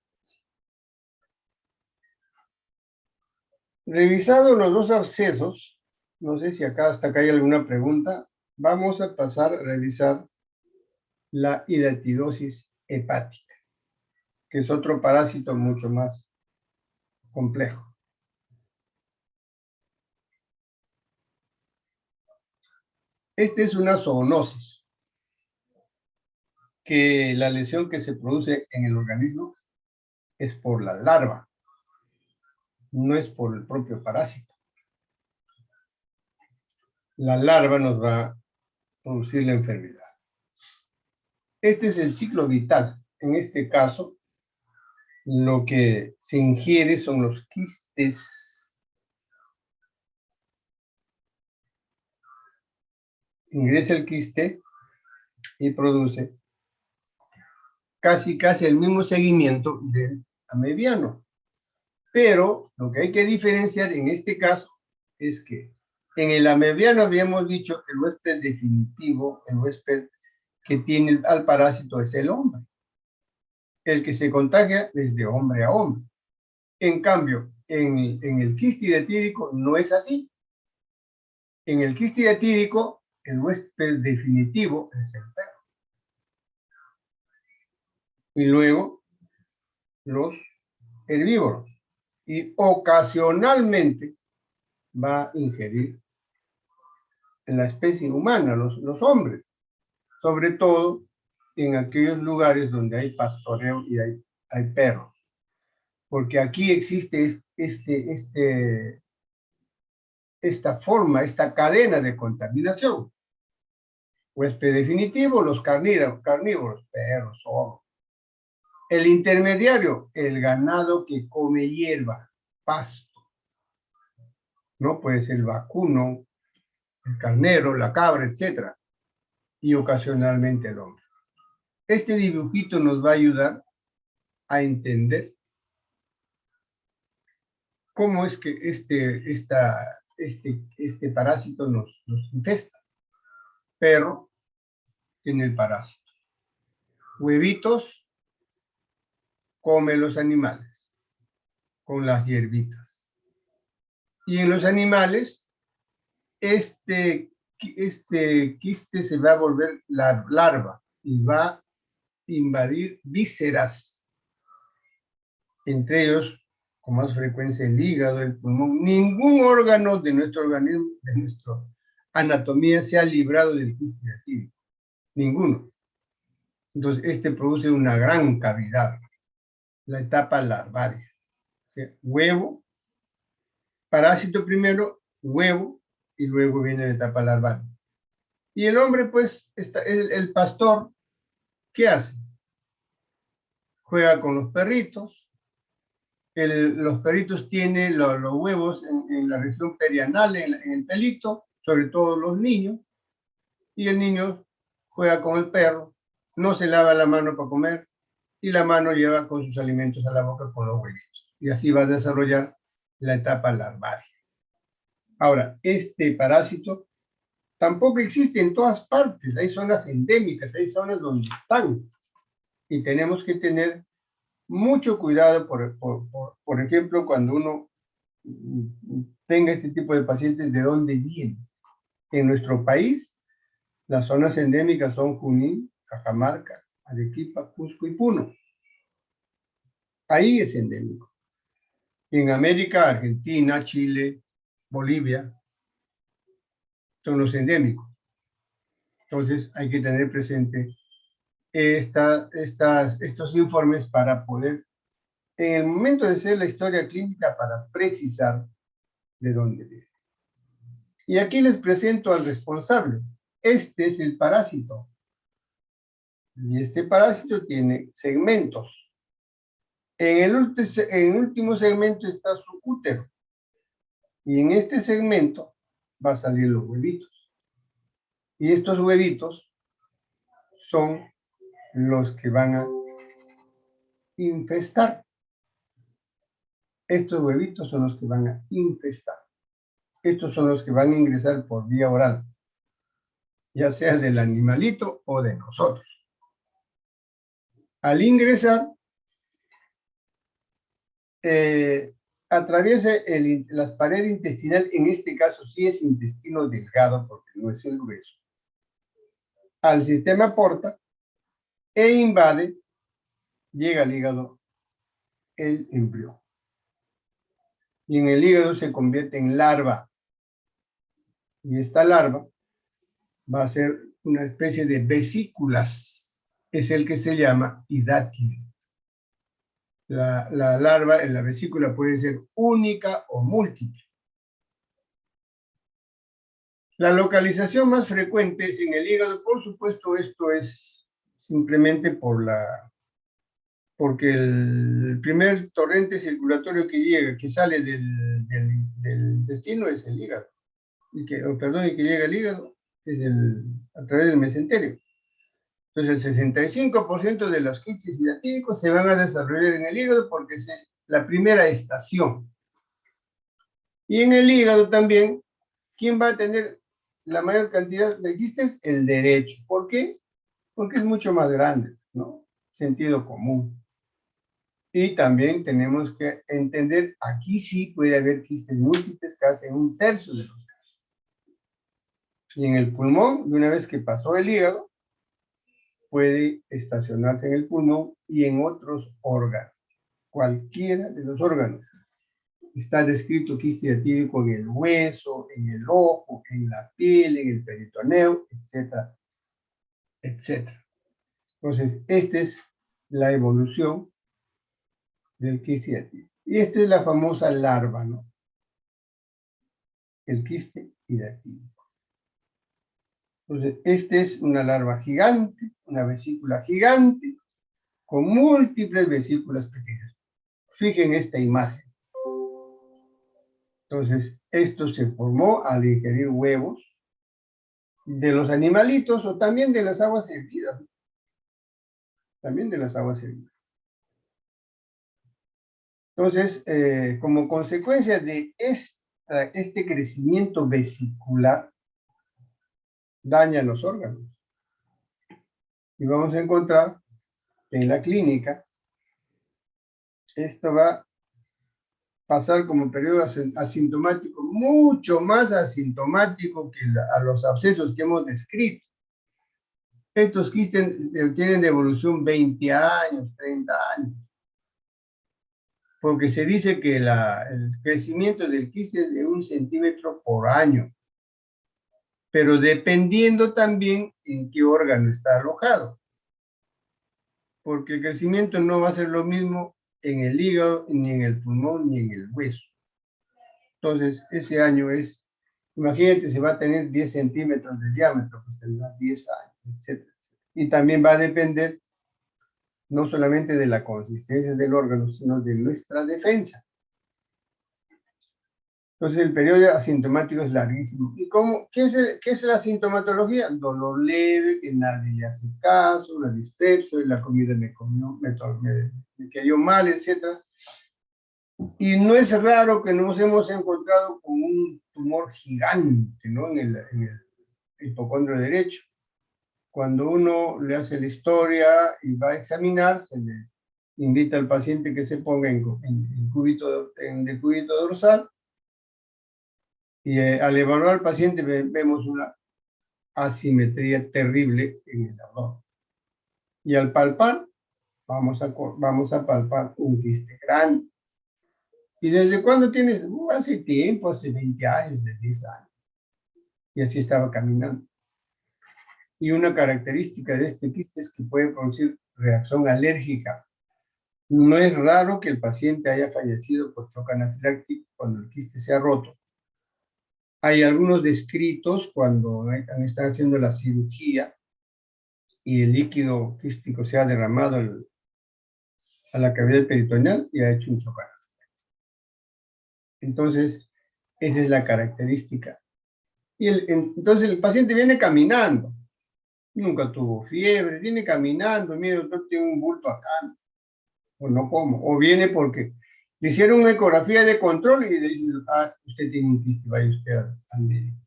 Revisados los dos abscesos, no sé si hasta acá hay alguna pregunta, vamos a pasar a revisar la hidatidosis hepática, que es otro parásito mucho más complejo. Esta es una zoonosis, que la lesión que se produce en el organismo es por la larva, no es por el propio parásito. La larva nos va a producir la enfermedad. Este es el ciclo vital. En este caso, lo que se ingiere son los quistes. Ingresa el quiste y produce casi el mismo seguimiento del amediano. Pero lo que hay que diferenciar en este caso es que en el amediano habíamos dicho que el huésped definitivo, el huésped que tiene al parásito es el hombre, el que se contagia desde hombre a hombre. En cambio, en el quiste hidatídico no es así. En el quiste hidatídico, el huésped definitivo es el perro. Y luego, los herbívoros. Y ocasionalmente va a ingerir en la especie humana, los hombres. Sobre todo en aquellos lugares donde hay pastoreo y hay perros. Porque aquí existe esta forma, esta cadena de contaminación. Huésped definitivo, los carnívoros, perros, zorros. El intermediario, el ganado que come hierba, pasto. ¿No? Puede ser el vacuno, el carnero, la cabra, etc. Y ocasionalmente el hombre. Este dibujito nos va a ayudar a entender cómo es que este parásito nos infesta. Perro tiene el parásito. Huevitos come los animales con las hierbitas. Y en los animales, este quiste se va a volver larva y va a invadir vísceras, entre ellos con más frecuencia el hígado, el pulmón. Ningún órgano de nuestro organismo, de nuestra anatomía, se ha librado del quiste hidatídico. Ninguno. Entonces, este produce una gran cavidad, la etapa larvaria. O sea, huevo, parásito primero, huevo, y luego viene la etapa larvaria. Y el hombre, pues, el pastor, ¿qué hace? Juega con los perritos. Los perritos tienen los huevos en la región perianal, en el pelito, sobre todo los niños. Y el niño juega con el perro, no se lava la mano para comer, y la mano lleva con sus alimentos a la boca con los huevitos. Y así va a desarrollar la etapa larvaria. Ahora, este parásito tampoco existe en todas partes. Hay zonas endémicas, hay zonas donde están. Y tenemos que tener mucho cuidado, por ejemplo, cuando uno tenga este tipo de pacientes, ¿de dónde vienen? En nuestro país, las zonas endémicas son Junín, Cajamarca, Arequipa, Cusco y Puno. Ahí es endémico. En América, Argentina, Chile, Bolivia, son los endémicos. Entonces hay que tener presente estos informes para poder, en el momento de hacer la historia clínica, para precisar de dónde viene. Y aquí les presento al responsable. Este es el parásito. Y este parásito tiene segmentos. En el último segmento está su útero. Y en este segmento va a salir los huevitos. Y estos huevitos son los que van a infestar. Estos huevitos son los que van a infestar. Estos son los que van a ingresar por vía oral, ya sea del animalito o de nosotros. Al ingresar, atraviesa las paredes intestinales, en este caso sí es intestino delgado porque no es el grueso, al sistema porta e invade, llega al hígado, el embrión. Y en el hígado se convierte en larva. Y esta larva va a ser una especie de vesículas. Es el que se llama hidátido. La larva en la vesícula puede ser única o múltiple. La localización más frecuente es en el hígado. Por supuesto, esto es simplemente porque el primer torrente circulatorio que llega, que sale del intestino, es el hígado. Y que llega al hígado es a través del mesenterio. Entonces, el 65% de los quistes hidatídicos se van a desarrollar en el hígado porque es la primera estación. Y en el hígado también, ¿quién va a tener la mayor cantidad de quistes? El derecho. ¿Por qué? Porque es mucho más grande, ¿no? Sentido común. Y también tenemos que entender, aquí sí puede haber quistes múltiples, casi en un tercio de los casos. Y en el pulmón, de una vez que pasó el hígado, puede estacionarse en el pulmón y en otros órganos. Cualquiera de los órganos. Está descrito quiste hidatídico en el hueso, en el ojo, en la piel, en el peritoneo, etcétera, etcétera. Entonces, esta es la evolución del quiste hidatídico. Y esta es la famosa larva, ¿no? El quiste hidatídico. Entonces, esta es una larva gigante, una vesícula gigante, con múltiples vesículas pequeñas. Fijen esta imagen. Entonces, esto se formó al ingerir huevos de los animalitos o también de las aguas hervidas. También de las aguas hervidas. Entonces, como consecuencia de este crecimiento vesicular, daña los órganos. Y vamos a encontrar en la clínica Esto va a pasar como periodo asintomático, mucho más asintomático que a los abscesos que hemos descrito. Estos quistes tienen de evolución 20 años, 30 años. Porque se dice que el crecimiento del quiste es de 1 centímetro por año. Pero dependiendo también en qué órgano está alojado. Porque el crecimiento no va a ser lo mismo en el hígado, ni en el pulmón, ni en el hueso. Entonces, ese año es, imagínate, si va a tener 10 centímetros de diámetro, pues tendrá 10 años, etc. Y también va a depender no solamente de la consistencia del órgano, sino de nuestra defensa. Entonces, el periodo asintomático es larguísimo. ¿Y qué es la sintomatología? Dolor leve, que nadie le hace caso, una dispepsia, la comida me cayó mal, etc. Y no es raro que nos hemos encontrado con un tumor gigante, ¿no? En el hipocondrio derecho. Cuando uno le hace la historia y va a examinar, se le invita al paciente que se ponga en decúbito dorsal. Y al evaluar al paciente vemos una asimetría terrible en el abdomen. Y al palpar, vamos a palpar un quiste grande. ¿Y desde cuándo tienes? Hace tiempo, hace 20 años, de 10 años. Y así estaba caminando. Y una característica de este quiste es que puede producir reacción alérgica. No es raro que el paciente haya fallecido por shock anafiláctico cuando el quiste se ha roto. Hay algunos descritos cuando están haciendo la cirugía y el líquido quístico se ha derramado a la cavidad peritoneal y ha hecho un shock anafiláctico. Entonces, esa es la característica. Y entonces el paciente viene caminando, nunca tuvo fiebre, viene caminando, mire, doctor, tiene un bulto acá, o no como, o viene porque le hicieron una ecografía de control y le dicen, usted tiene un quiste, vaya usted al médico.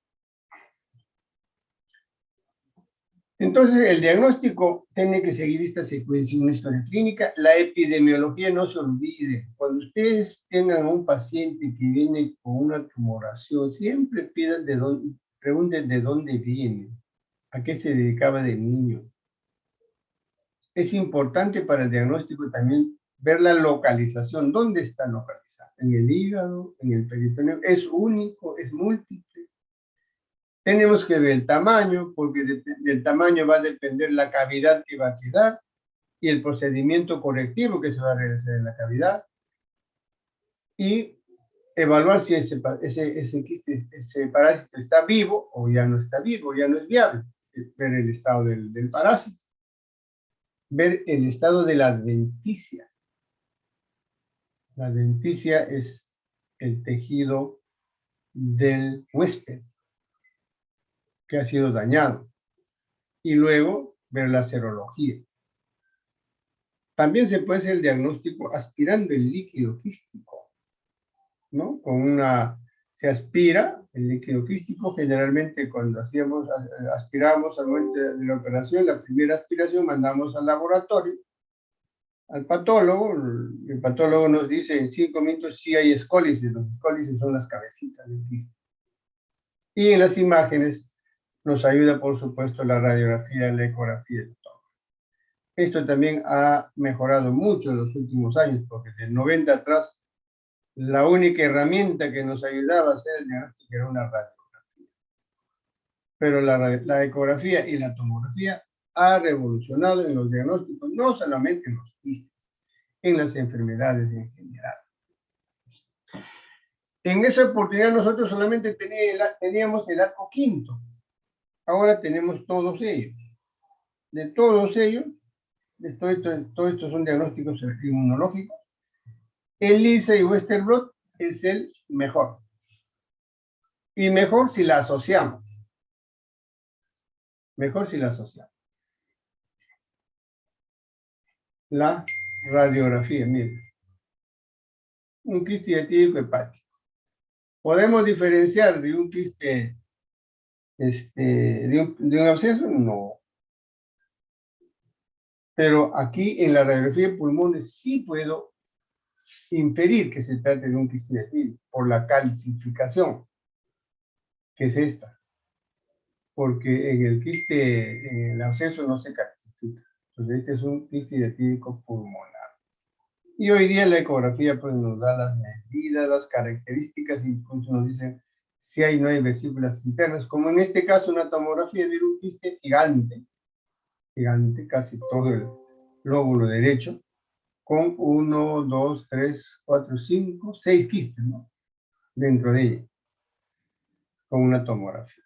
Entonces, el diagnóstico tiene que seguir esta secuencia, una historia clínica. La epidemiología, no se olvide. Cuando ustedes tengan un paciente que viene con una tumoración, siempre pregunten de dónde viene, a qué se dedicaba de niño. Es importante para el diagnóstico también ver la localización. ¿Dónde está localizado? ¿En el hígado? ¿En el peritoneo? ¿Es único? ¿Es múltiple? Tenemos que ver el tamaño, porque del tamaño va a depender la cavidad que va a quedar y el procedimiento correctivo que se va a realizar en la cavidad. Y evaluar si ese parásito está vivo o ya no está vivo, ya no es viable. Ver el estado del parásito. Ver el estado de la adventicia. La adventicia es el tejido del huésped que ha sido dañado. Y luego ver la serología. También se puede hacer el diagnóstico aspirando el líquido quístico, ¿no? Se aspira el líquido quístico, generalmente cuando aspiramos al momento de la operación, la primera aspiración mandamos al laboratorio, al patólogo, el patólogo nos dice en 5 minutos si hay escólisis, los escólisis son las cabecitas del quiste. Y en las imágenes nos ayuda, por supuesto, la radiografía, la ecografía y todo. Esto también ha mejorado mucho en los últimos años, porque del 90 atrás, la única herramienta que nos ayudaba a hacer el diagnóstico era una radiografía. Pero la ecografía y la tomografía ha revolucionado en los diagnósticos, no solamente en los quistes, en las enfermedades en general. En esa oportunidad nosotros solamente teníamos el arco quinto. Ahora tenemos todos ellos. De todos ellos, todos estos son diagnósticos inmunológicos. El LISA y Westerblot es el mejor. Y mejor si la asociamos. Mejor si la asociamos. La radiografía, miren. Un quiste diatídico hepático. ¿Podemos diferenciar de un quiste, de un absceso? No. Pero aquí en la radiografía de pulmones sí puedo inferir que se trate de un quiste diatídico por la calcificación, que es esta. Porque en el quiste, en el absceso no se calcifica. Entonces este es un quiste diatídico pulmonar. Y hoy día la ecografía pues nos da las medidas, las características, incluso nos dicen si hay o no hay vesículas internas, como en este caso una tomografía de un quiste gigante, casi todo el lóbulo derecho, con 1, 2, 3, 4, 5, 6 quistes, ¿no? Dentro de ella, con una tomografía.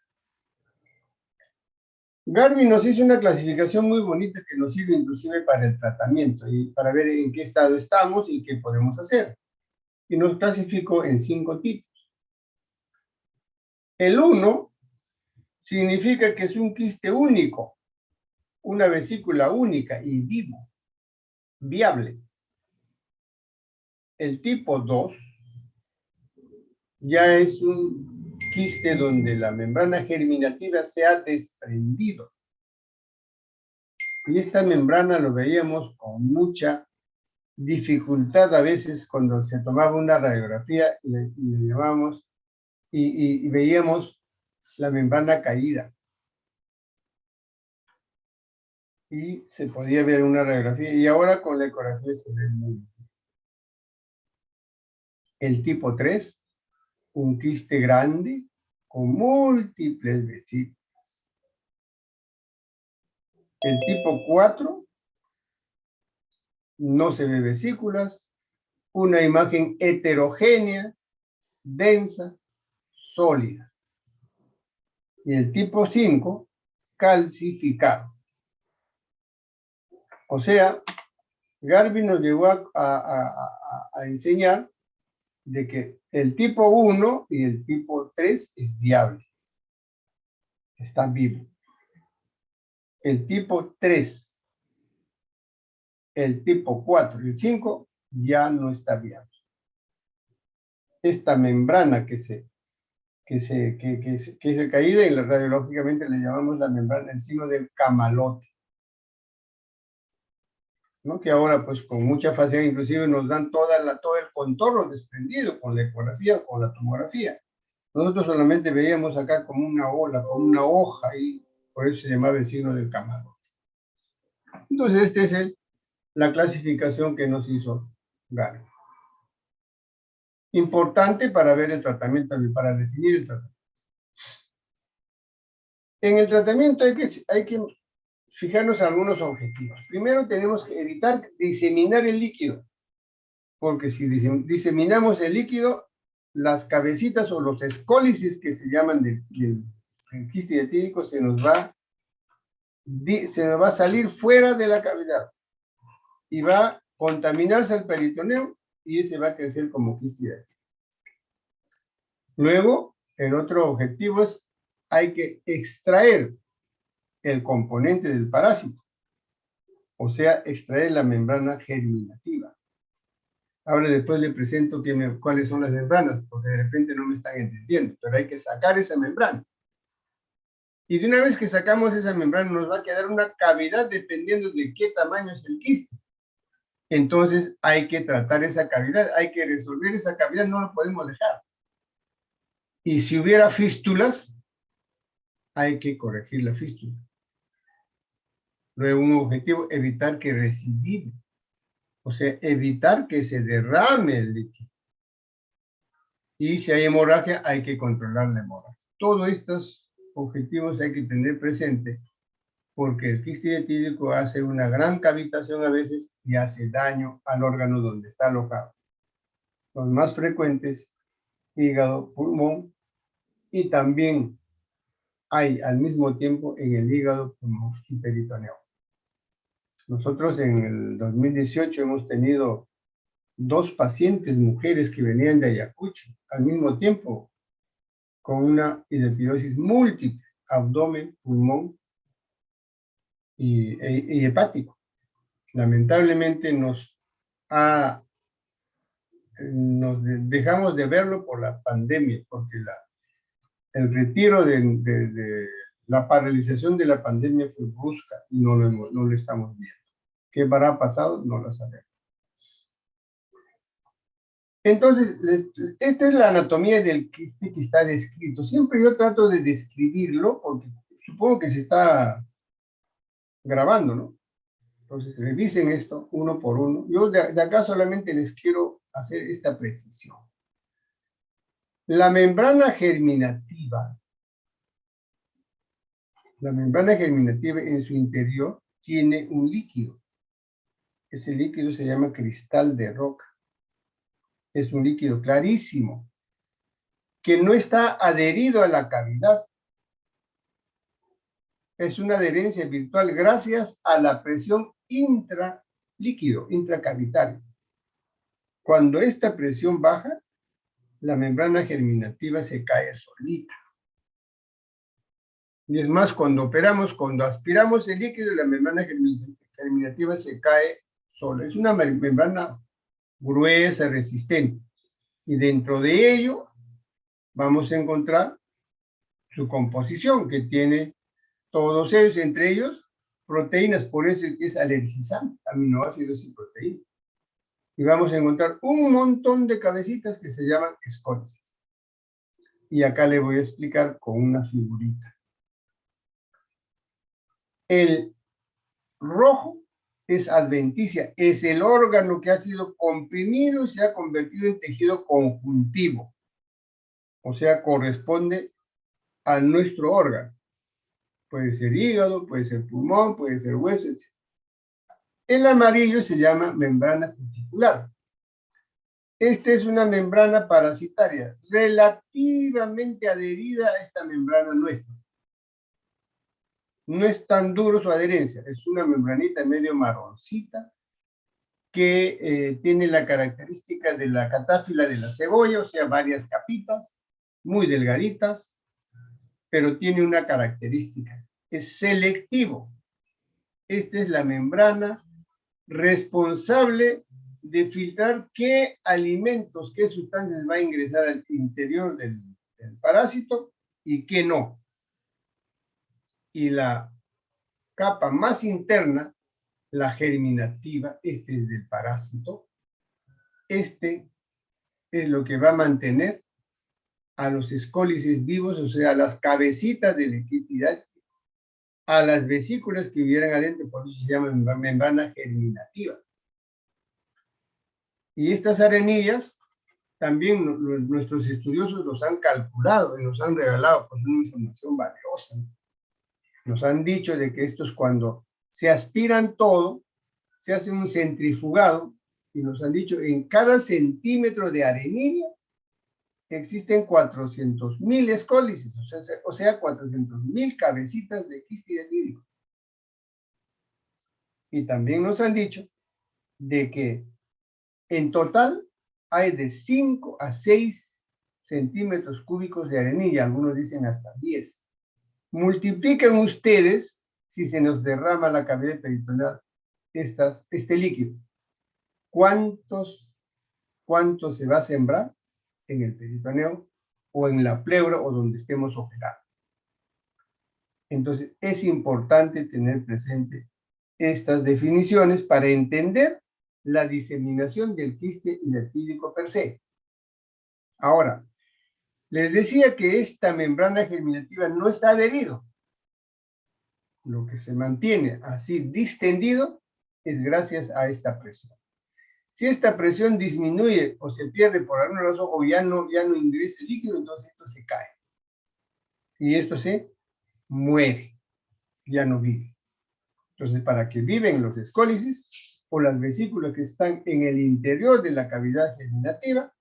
Garvin nos hizo una clasificación muy bonita que nos sirve inclusive para el tratamiento y para ver en qué estado estamos y qué podemos hacer. Y nos clasificó en 5 tipos. El 1 significa que es un quiste único, una vesícula única y vivo, viable. El tipo 2 ya es un quiste donde la membrana germinativa se ha desprendido. Y esta membrana lo veíamos con mucha dificultad a veces cuando se tomaba una radiografía y le llamamos y veíamos la membrana caída. Y se podía ver una radiografía y ahora con la ecografía se ve muy bien. El tipo 3, un quiste grande con múltiples vesículas. El tipo 4, no se ve vesículas, una imagen heterogénea, densa, sólida. Y el tipo 5, calcificado. O sea, Garvin nos llegó a enseñar de que el tipo 1 y el tipo 3 es viable. Está vivo. El tipo 3, el tipo 4 y el 5 ya no está viable. Esta membrana que es caída y radiológicamente le llamamos la membrana, el signo del camalote, ¿no? Que ahora pues con mucha facilidad inclusive nos dan todo el contorno desprendido con la ecografía o con la tomografía. Nosotros solamente veíamos acá como una ola, como una hoja y por eso se llamaba el signo del camalote. Entonces esta es la clasificación que nos hizo Garvin. Importante para ver el tratamiento y para definir el tratamiento. En el tratamiento hay que fijarnos algunos objetivos. Primero tenemos que evitar diseminar el líquido, porque si diseminamos el líquido, las cabecitas o los escólisis que se llaman del quiste diatídico se nos va a salir fuera de la cavidad y va a contaminarse el peritoneo y ese va a crecer como quiste diatídico. Luego, el otro objetivo es hay que extraer el componente del parásito, o sea, extraer la membrana germinativa. Ahora después le presento cuáles son las membranas, porque de repente no me están entendiendo, pero hay que sacar esa membrana. Y de una vez que sacamos esa membrana, nos va a quedar una cavidad dependiendo de qué tamaño es el quiste. Entonces hay que tratar esa cavidad, hay que resolver esa cavidad, no lo podemos dejar. Y si hubiera fístulas, hay que corregir la fístula. Luego un objetivo, evitar que recidive. O sea, evitar que se derrame el líquido. Y si hay hemorragia, hay que controlar la hemorragia. Todos estos objetivos hay que tener presente porque el quiste diatídico hace una gran cavitación a veces y hace daño al órgano donde está alojado. Los más frecuentes, hígado, pulmón, y también hay al mismo tiempo en el hígado, pulmón y peritoneo. Nosotros en el 2018 hemos tenido 2 pacientes mujeres que venían de Ayacucho al mismo tiempo con una hidratidosis múltiple, abdomen, pulmón y hepático. Lamentablemente nos dejamos de verlo por la pandemia, porque el retiro de la paralización de la pandemia fue brusca y no lo estamos viendo. ¿Qué habrá pasado? No lo sabemos. Entonces, esta es la anatomía del quiste que está descrito. Siempre yo trato de describirlo, porque supongo que se está grabando, ¿no? Entonces, revisen esto uno por uno. Yo de acá solamente les quiero hacer esta precisión. La membrana germinativa en su interior tiene un líquido. Ese líquido se llama cristal de roca. Es un líquido clarísimo, que no está adherido a la cavidad. Es una adherencia virtual gracias a la presión intralíquido, intracavitario. Cuando esta presión baja, la membrana germinativa se cae solita. Y es más, cuando aspiramos el líquido, la membrana germinativa se cae sola. Es una membrana gruesa, resistente. Y dentro de ello vamos a encontrar su composición, que tiene todos ellos, entre ellos proteínas, por eso es alergizante, aminoácidos y proteínas. Y vamos a encontrar un montón de cabecitas que se llaman escolices. Y acá le voy a explicar con una figurita. El rojo es adventicia, es el órgano que ha sido comprimido y se ha convertido en tejido conjuntivo. O sea, corresponde a nuestro órgano. Puede ser hígado, puede ser pulmón, puede ser hueso, etc. El amarillo se llama membrana cuticular. Esta es una membrana parasitaria, relativamente adherida a esta membrana nuestra. No es tan duro su adherencia, es una membranita medio marroncita que tiene la característica de la catáfila de la cebolla, o sea, varias capitas, muy delgaditas, pero tiene una característica, es selectivo. Esta es la membrana responsable de filtrar qué alimentos, qué sustancias va a ingresar al interior del parásito y qué no. Y la capa más interna, la germinativa, este es del parásito, este es lo que va a mantener a los escólices vivos, o sea, las cabecitas de liquididad, a las vesículas que hubieran adentro, por eso se llama membrana germinativa. Y estas arenillas también nuestros estudiosos los han calculado y nos han regalado pues, una información valiosa. Nos han dicho de que esto es cuando se aspiran todo, se hace un centrifugado, y nos han dicho en cada centímetro de arenilla existen 400.000 escólices, o sea 400.000 cabecitas de quiste hidroquídico. Y también nos han dicho de que en total hay de 5 a 6 centímetros cúbicos de arenilla, algunos dicen hasta 10. Multipliquen ustedes, si se nos derrama la cavidad peritoneal, este líquido. ¿Cuánto se va a sembrar en el peritoneo o en la pleura o donde estemos operando? Entonces, es importante tener presente estas definiciones para entender la diseminación del quiste hidroquídico per se. Ahora, les decía que esta membrana germinativa no está adherido. Lo que se mantiene así distendido es gracias a esta presión. Si esta presión disminuye o se pierde por alguna razón o ya no ingresa el líquido, entonces esto se cae. Y esto se muere, ya no vive. Entonces, para que viven los escólices o las vesículas que están en el interior de la cavidad germinativa,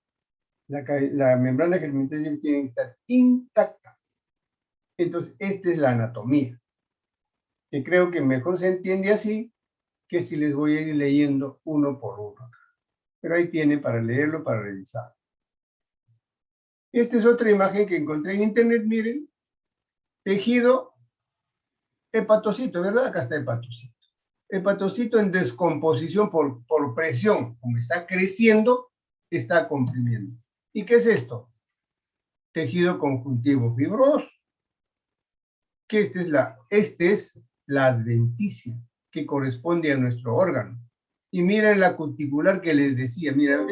la membrana germinativa tiene que estar intacta. Entonces, esta es la anatomía, que creo que mejor se entiende así que si les voy a ir leyendo uno por uno. Pero ahí tienen para leerlo, para revisar. Esta es otra imagen que encontré en internet, miren. Tejido hepatocito, ¿verdad? Acá está hepatocito. Hepatocito en descomposición por presión. Como está creciendo, está comprimiendo. ¿Y qué es esto? Tejido conjuntivo fibroso. Que este es la adventicia, que corresponde a nuestro órgano. Y miren la cuticular que les decía, miren,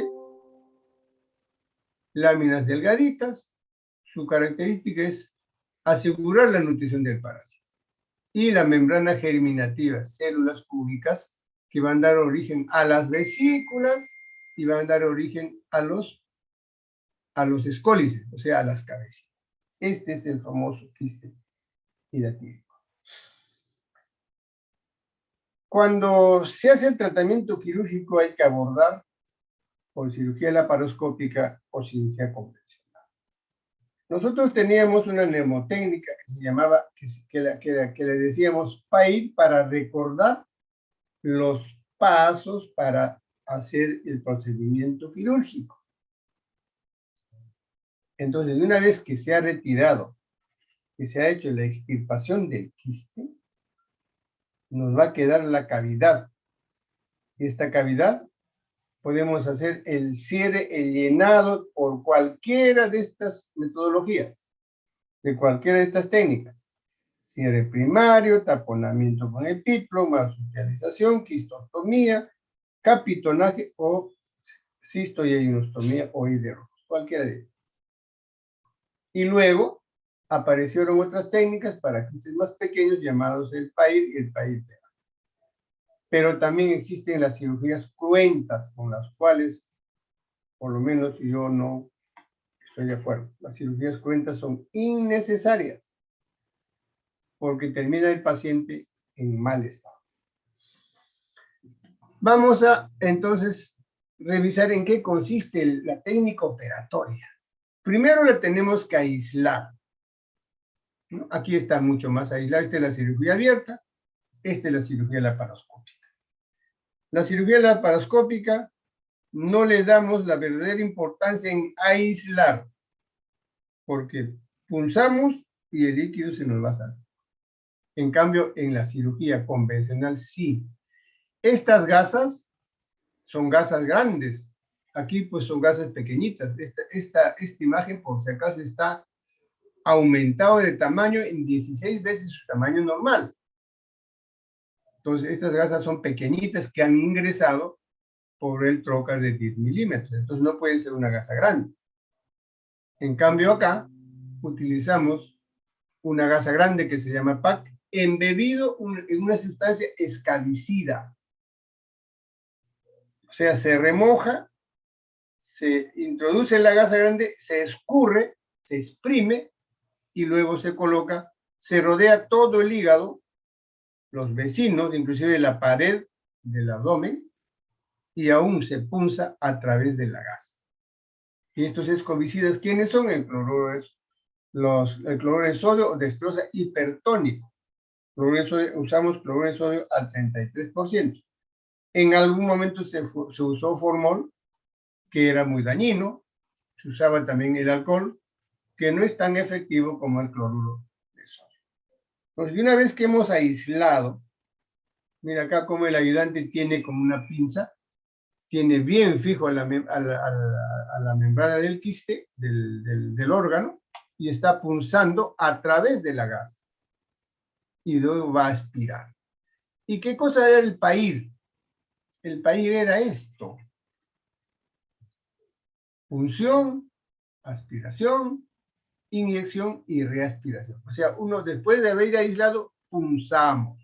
láminas delgaditas. Su característica es asegurar la nutrición del parásito. Y la membrana germinativa, células cúbicas que van a dar origen a las vesículas y van a dar origen a los escólices, o sea, a las cabecitas. Este es el famoso quiste hidatídico. Cuando se hace el tratamiento quirúrgico hay que abordar por cirugía laparoscópica o cirugía convencional. Nosotros teníamos una mnemotécnica que se llamaba, que le decíamos PAIR, para recordar los pasos para hacer el procedimiento quirúrgico. Entonces, una vez que se ha retirado, que se ha hecho la extirpación del quiste, nos va a quedar la cavidad. Y esta cavidad podemos hacer el cierre, el llenado por cualquiera de estas metodologías, de cualquiera de estas técnicas. Cierre primario, taponamiento con epiplo, marsupialización, quistostomía, capitonaje o cistoieinostomía o hidrorojos, cualquiera de ellas. Y luego aparecieron otras técnicas para quistes más pequeños llamados el PAIR y el PAIR-PA. Pero también existen las cirugías cruentas, con las cuales, por lo menos yo no estoy de acuerdo. Las cirugías cruentas son innecesarias, porque termina el paciente en mal estado. Vamos a, entonces, revisar en qué consiste la técnica operatoria. Primero la tenemos que aislar, ¿no? Aquí está mucho más aislado. Esta es la cirugía abierta, esta es la cirugía laparoscópica. La cirugía laparoscópica no le damos la verdadera importancia en aislar, porque punzamos y el líquido se nos va a salir. En cambio, en la cirugía convencional sí. Estas gasas son gasas grandes. Aquí pues son gasas pequeñitas. Esta imagen, por si acaso, está aumentado de tamaño en 16 veces su tamaño normal. Entonces, estas gasas son pequeñitas que han ingresado por el trocar de 10 milímetros. Entonces, no puede ser una gasa grande. En cambio, acá utilizamos una gasa grande que se llama PAC, embebido en una sustancia escabicida. O sea, se remoja, se introduce la gasa grande, se escurre, se exprime y luego se coloca, se rodea todo el hígado, los vecinos, inclusive la pared del abdomen, y aún se punza a través de la gasa. Y estos escobicidas, ¿quiénes son? El cloruro de sodio, dextrosa hipertónico. Usamos cloruro de sodio al 33%. En algún momento se usó formol, que era muy dañino. Se usaba también el alcohol, que no es tan efectivo como el cloruro de sodio. Entonces, una vez que hemos aislado, mira acá como el ayudante tiene como una pinza, tiene bien fijo a la membrana del quiste, del órgano, y está punzando a través de la gasa. Y luego va a aspirar. ¿Y qué cosa era el PAIR? El PAIR era esto. Punción, aspiración, inyección y reaspiración. O sea, uno después de haber aislado, punzamos.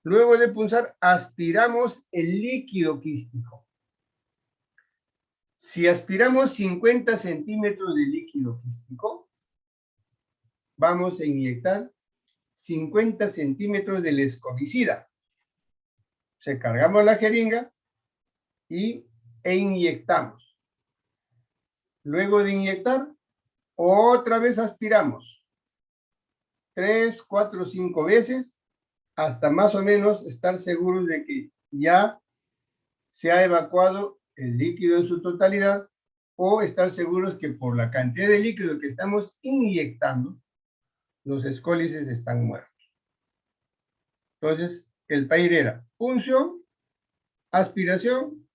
Luego de punzar, aspiramos el líquido quístico. Si aspiramos 50 centímetros de líquido quístico, vamos a inyectar 50 centímetros del escobicida. O sea, cargamos la jeringa e inyectamos. Luego de inyectar, otra vez aspiramos. 3, 4, 5 veces, hasta más o menos estar seguros de que ya se ha evacuado el líquido en su totalidad, o estar seguros que por la cantidad de líquido que estamos inyectando, los escólices están muertos. Entonces, el PAIR era punción, aspiración,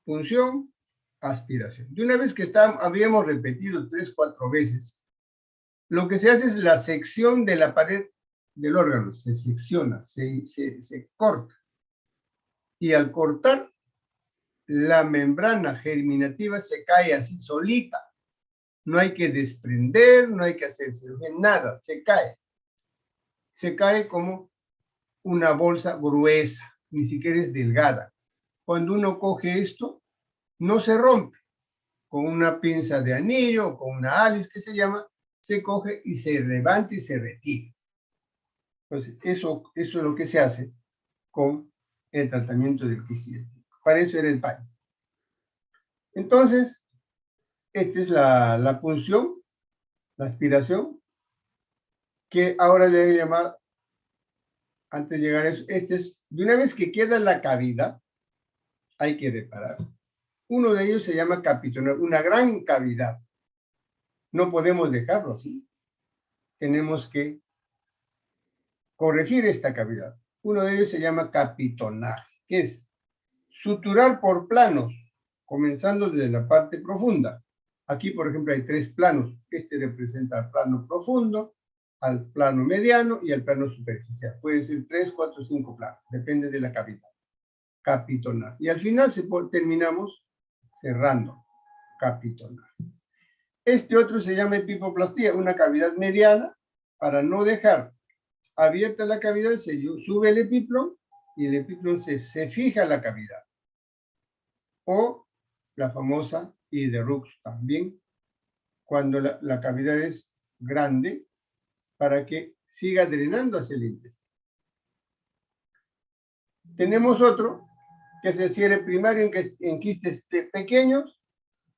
punción, aspiración. Y una vez que habíamos repetido 3, 4 veces, lo que se hace es la sección de la pared del órgano, se secciona, se corta. Y al cortar, la membrana germinativa se cae así solita. No hay que desprender, no hay que hacer cirugía, nada, se cae. Se cae como una bolsa gruesa, ni siquiera es delgada. Cuando uno coge esto, no se rompe. Con una pinza de anillo o con una Alice que se llama, se coge y se levanta y se retira. Entonces, eso es lo que se hace con el tratamiento del quiste. Para eso era el PAI. Entonces, esta es la punción, la aspiración, que ahora le he llamado, antes de llegar a eso, de una vez que queda la cavidad, hay que reparar. Uno de ellos se llama capitonar, una gran cavidad. No podemos dejarlo así. Tenemos que corregir esta cavidad. Uno de ellos se llama capitonaje, que es suturar por planos, comenzando desde la parte profunda. Aquí, por ejemplo, hay 3 planos. Este representa al plano profundo, al plano mediano y al plano superficial. Puede ser 3, 4, 5 planos, depende de la cavidad. Capitonar. Y al final terminamos cerrando. Capitonar. Este otro se llama epipoplastía, una cavidad mediana. Para no dejar abierta la cavidad, se sube el epiplón y el epiplón se fija en la cavidad. O la famosa Hydrux también, cuando la cavidad es grande, para que siga drenando hacia el intestino. Tenemos otro, que es el cierre primario en quistes pequeños,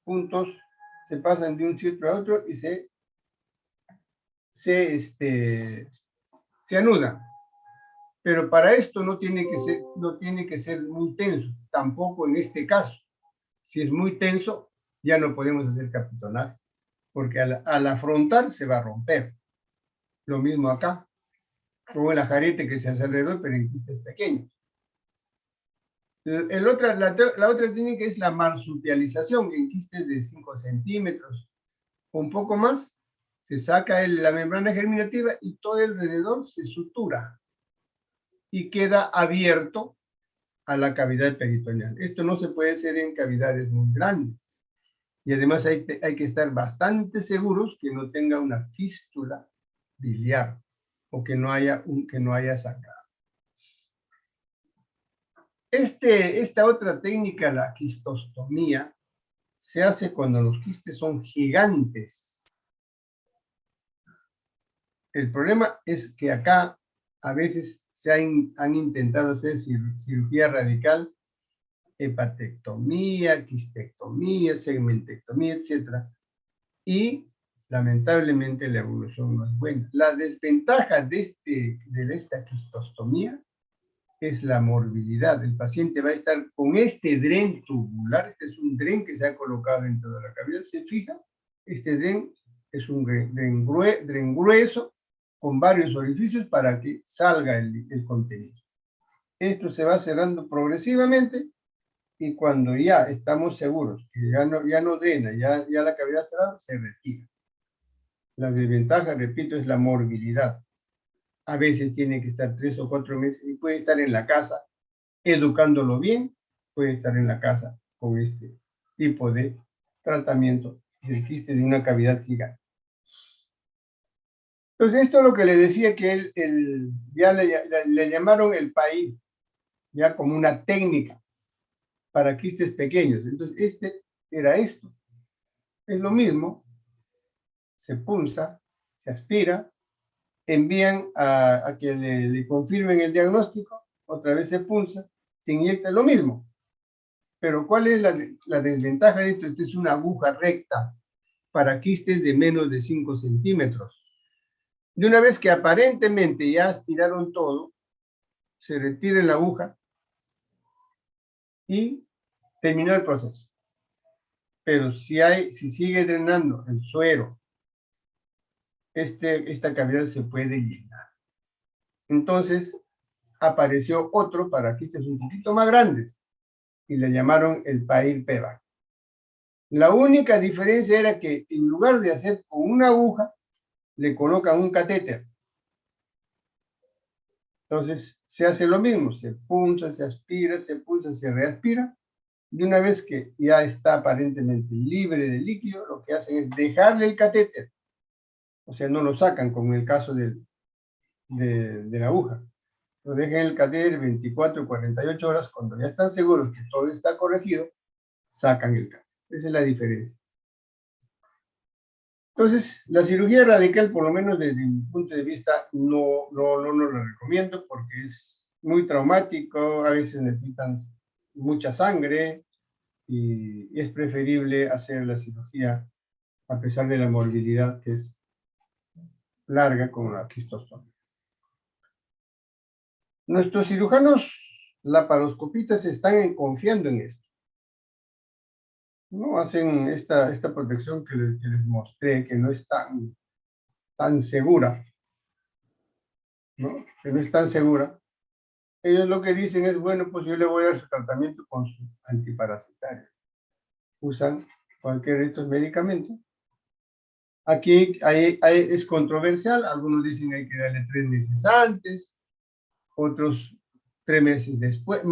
puntos se pasan de un sitio a otro y se anudan. Pero para esto no tiene que ser muy tenso, tampoco en este caso. Si es muy tenso, ya no podemos hacer capitonaje, porque al afrontar se va a romper. Lo mismo acá, como el ajarete que se hace alrededor, pero en quistes pequeños. La otra técnica es la marsupialización en quistes de 5 centímetros, un poco más, se saca la membrana germinativa y todo alrededor se sutura y queda abierto a la cavidad peritoneal. Esto no se puede hacer en cavidades muy grandes. Y además hay que estar bastante seguros que no tenga una fístula biliar o que no haya sangrado. Esta otra técnica, la quistostomía, se hace cuando los quistes son gigantes. El problema es que acá a veces han intentado hacer cirugía radical, hepatectomía, quistectomía, segmentectomía, etc. Y lamentablemente la evolución no es buena. La desventaja de esta quistostomía es la morbilidad. El paciente va a estar con este dren tubular, este es un dren que se ha colocado dentro de la cavidad, se fija, este dren es un dren grueso con varios orificios para que salga el contenido. Esto se va cerrando progresivamente y cuando ya estamos seguros que ya no drena, ya la cavidad cerrada, se retira. La desventaja, repito, es la morbilidad. A veces tiene que estar 3 o 4 meses y puede estar en la casa educándolo bien, puede estar en la casa con este tipo de tratamiento del quiste de una cavidad gigante. Entonces, esto es lo que le decía que ya le llamaron el PAI, ya como una técnica para quistes pequeños. Entonces, era esto. Es lo mismo, se punza, se aspira, envían a que le confirmen el diagnóstico, otra vez se punza, se inyecta lo mismo. Pero ¿cuál es la desventaja de esto? Esto es una aguja recta para quistes de menos de 5 centímetros. De una vez que aparentemente ya aspiraron todo, se retira la aguja y terminó el proceso. Pero si sigue drenando el suero, esta cavidad se puede llenar. Entonces, apareció otro para quistes un poquito más grandes y le llamaron el PAIR-PEVAC. La única diferencia era que en lugar de hacer con una aguja, le colocan un catéter. Entonces, se hace lo mismo, se punza, se aspira, se pulsa, se reaspira, Y una vez que ya está aparentemente libre de líquido, lo que hacen es dejarle el catéter. O sea, no lo sacan, como en el caso de la aguja. Lo dejan en el catéter 24 o 48 horas. Cuando ya están seguros que todo está corregido, sacan el catéter. Esa es la diferencia. Entonces, la cirugía radical, por lo menos desde mi punto de vista, no la recomiendo porque es muy traumático, a veces necesitan mucha sangre y es preferible hacer la cirugía a pesar de la morbilidad que es larga con la quistostomía. Nuestros cirujanos laparoscopistas están confiando en esto. ¿No? Hacen esta protección que les mostré, que no es tan segura, ¿no? Que no es tan segura. Ellos lo que dicen es, bueno, pues yo le voy a dar su tratamiento con su antiparasitario. Usan cualquiera de estos medicamentos. Aquí es controversial, algunos dicen que hay que darle 3 meses antes, otros 3 meses después,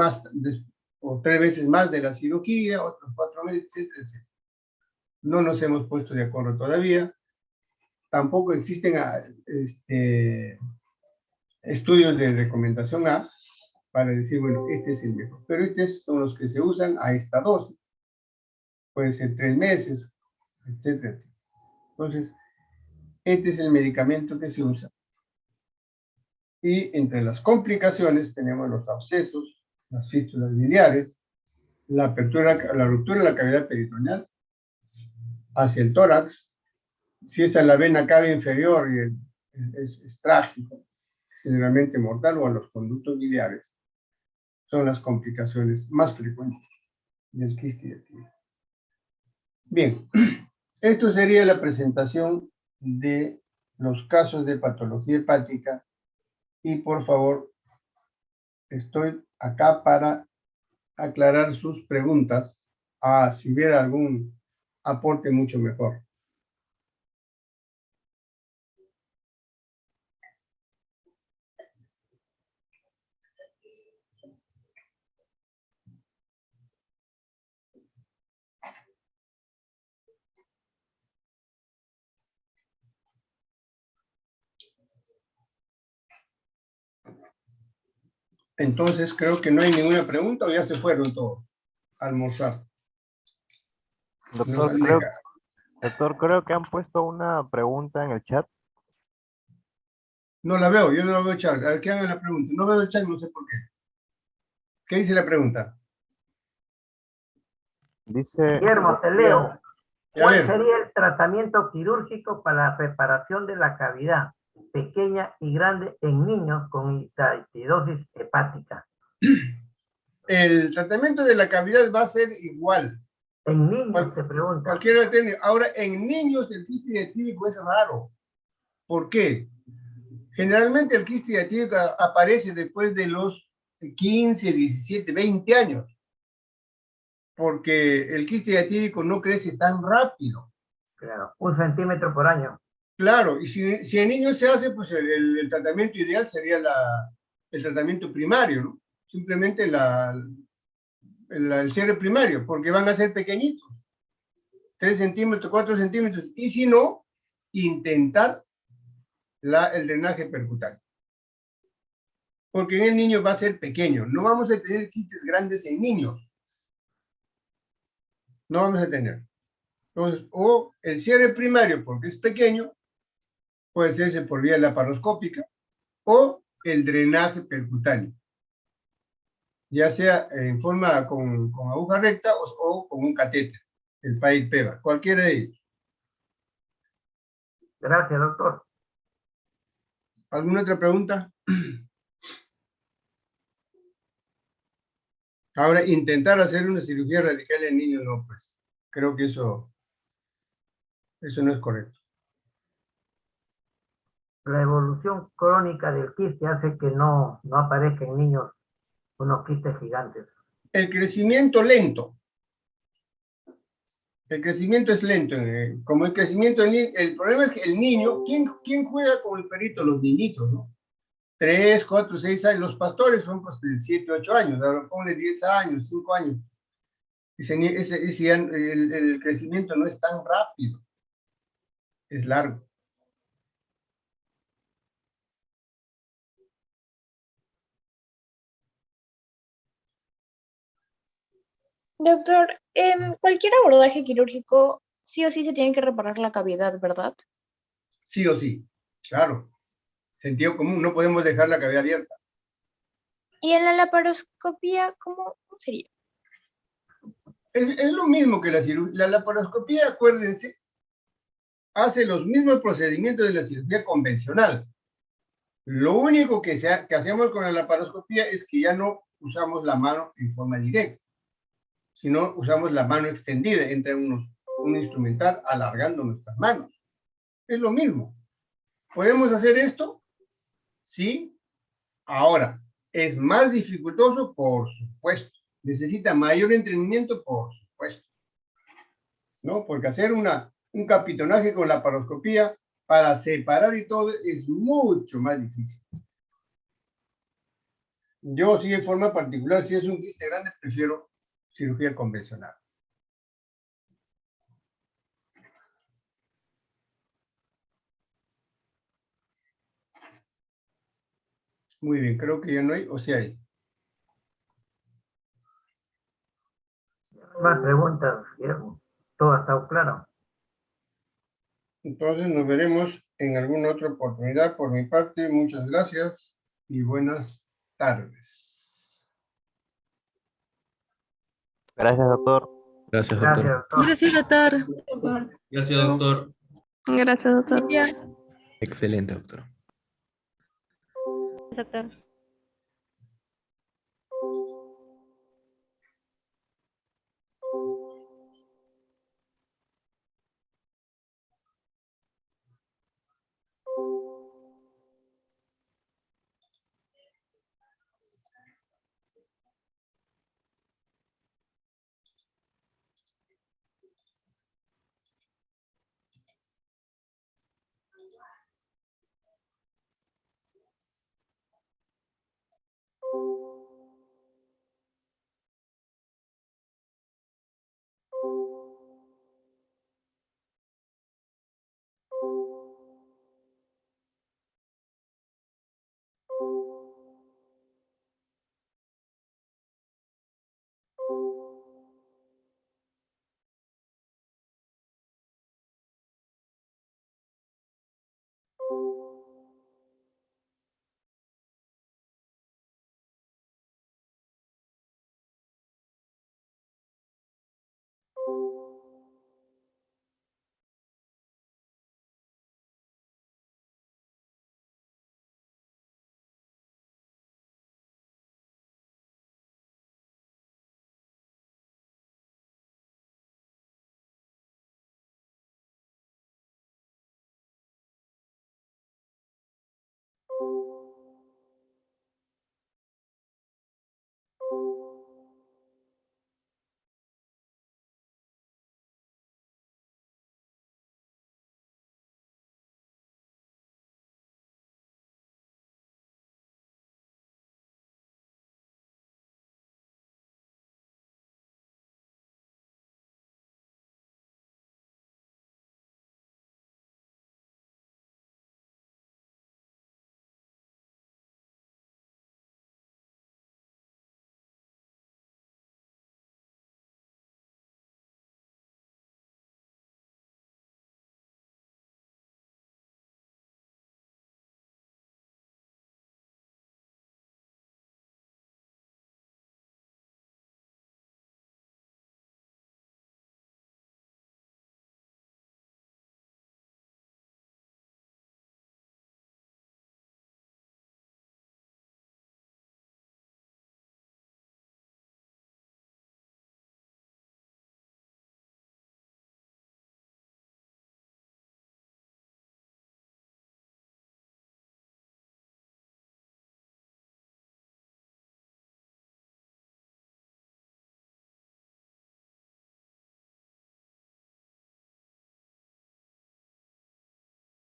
o 3 veces más de la cirugía, otros 4 meses, etcétera, etcétera. No nos hemos puesto de acuerdo todavía. Tampoco existen estudios de recomendación A para decir, bueno, este es el mejor. Pero estos son los que se usan a esta dosis. Puede ser 3 meses, etcétera, etcétera. Entonces, este es el medicamento que se usa. Y entre las complicaciones tenemos los abscesos, las fístulas biliares, la ruptura de la cavidad peritoneal hacia el tórax. Si es a la vena cava inferior, es trágico, generalmente mortal, o a los conductos biliares. Son las complicaciones más frecuentes del quiste diatídico. Bien, esto sería la presentación de los casos de patología hepática y por favor, estoy acá para aclarar sus preguntas, si hubiera algún aporte mucho mejor. Entonces, creo que no hay ninguna pregunta o ya se fueron todos a almorzar. Doctor, creo que han puesto una pregunta en el chat. No la veo, yo no la veo chat. A ver, ¿qué hagan la pregunta? No veo el chat, no sé por qué. ¿Qué dice la pregunta? Dice... Guillermo, te leo. ¿Cuál ver. sería el tratamiento quirúrgico para la reparación de la cavidad pequeña y grande en niños con hipertiroidosis hepática? El tratamiento de la cavidad va a ser igual. En niños, se pregunta. Cualquiera tiene. Ahora, en niños el quiste diatídico es raro. ¿Por qué? Generalmente el quiste diatídico aparece después de los 15, 17, 20 años. Porque el quiste diatídico no crece tan rápido. Claro, 1 centímetro por año. Claro, y si en niños se hace, pues el tratamiento ideal sería el tratamiento primario, ¿no? Simplemente el cierre primario, porque van a ser pequeñitos. 3 centímetros, 4 centímetros. Y si no, intentar el drenaje percutáneo. Porque en el niño va a ser pequeño. No vamos a tener quistes grandes en niños. No vamos a tener. Entonces, o el cierre primario, porque es pequeño, puede hacerse por vía laparoscópica, o el drenaje percutáneo. Ya sea en forma con aguja recta o con un catéter, el PAID-PEVA, cualquiera de ellos. Gracias, doctor. ¿Alguna otra pregunta? Ahora, intentar hacer una cirugía radical en niños, no, pues. Creo que eso no es correcto. La evolución crónica del quiste hace que no aparezca en niños unos quistes gigantes. El crecimiento lento. El crecimiento es lento. Como el crecimiento, el problema es que el niño, ¿quién juega con el perrito? Los niñitos, ¿no? 3, 4, 6 años. Los pastores son pues de 7, 8 años. Ahora ponle 10 años, 5 años. el crecimiento no es tan rápido, es largo. Doctor, en cualquier abordaje quirúrgico, sí o sí se tiene que reparar la cavidad, ¿verdad? Sí o sí, claro. Sentido común, no podemos dejar la cavidad abierta. Y en la laparoscopía, ¿cómo sería? Es lo mismo que la cirugía. La laparoscopía, acuérdense, hace los mismos procedimientos de la cirugía convencional. Lo único que hacemos con la laparoscopía es que ya no usamos la mano en forma directa, sino usamos la mano extendida entre un instrumental alargando nuestras manos. Es lo mismo. ¿Podemos hacer esto? Sí. Ahora, ¿es más dificultoso? Por supuesto. ¿Necesita mayor entrenamiento? Por supuesto. ¿No? Porque hacer un capitonaje con la paroscopía para separar y todo es mucho más difícil. Yo sí, en forma particular, si es un quiste grande, prefiero cirugía convencional. Muy bien, creo que ya no hay, o sea hay. Más preguntas, Guillermo. Todo ha estado claro. Entonces nos veremos en alguna otra oportunidad. Por mi parte, muchas gracias y buenas tardes. Gracias, doctor. Gracias, doctor. Gracias, doctor. Gracias, doctor. Gracias, doctor. Gracias, doctor. Excelente, doctor. Doctor.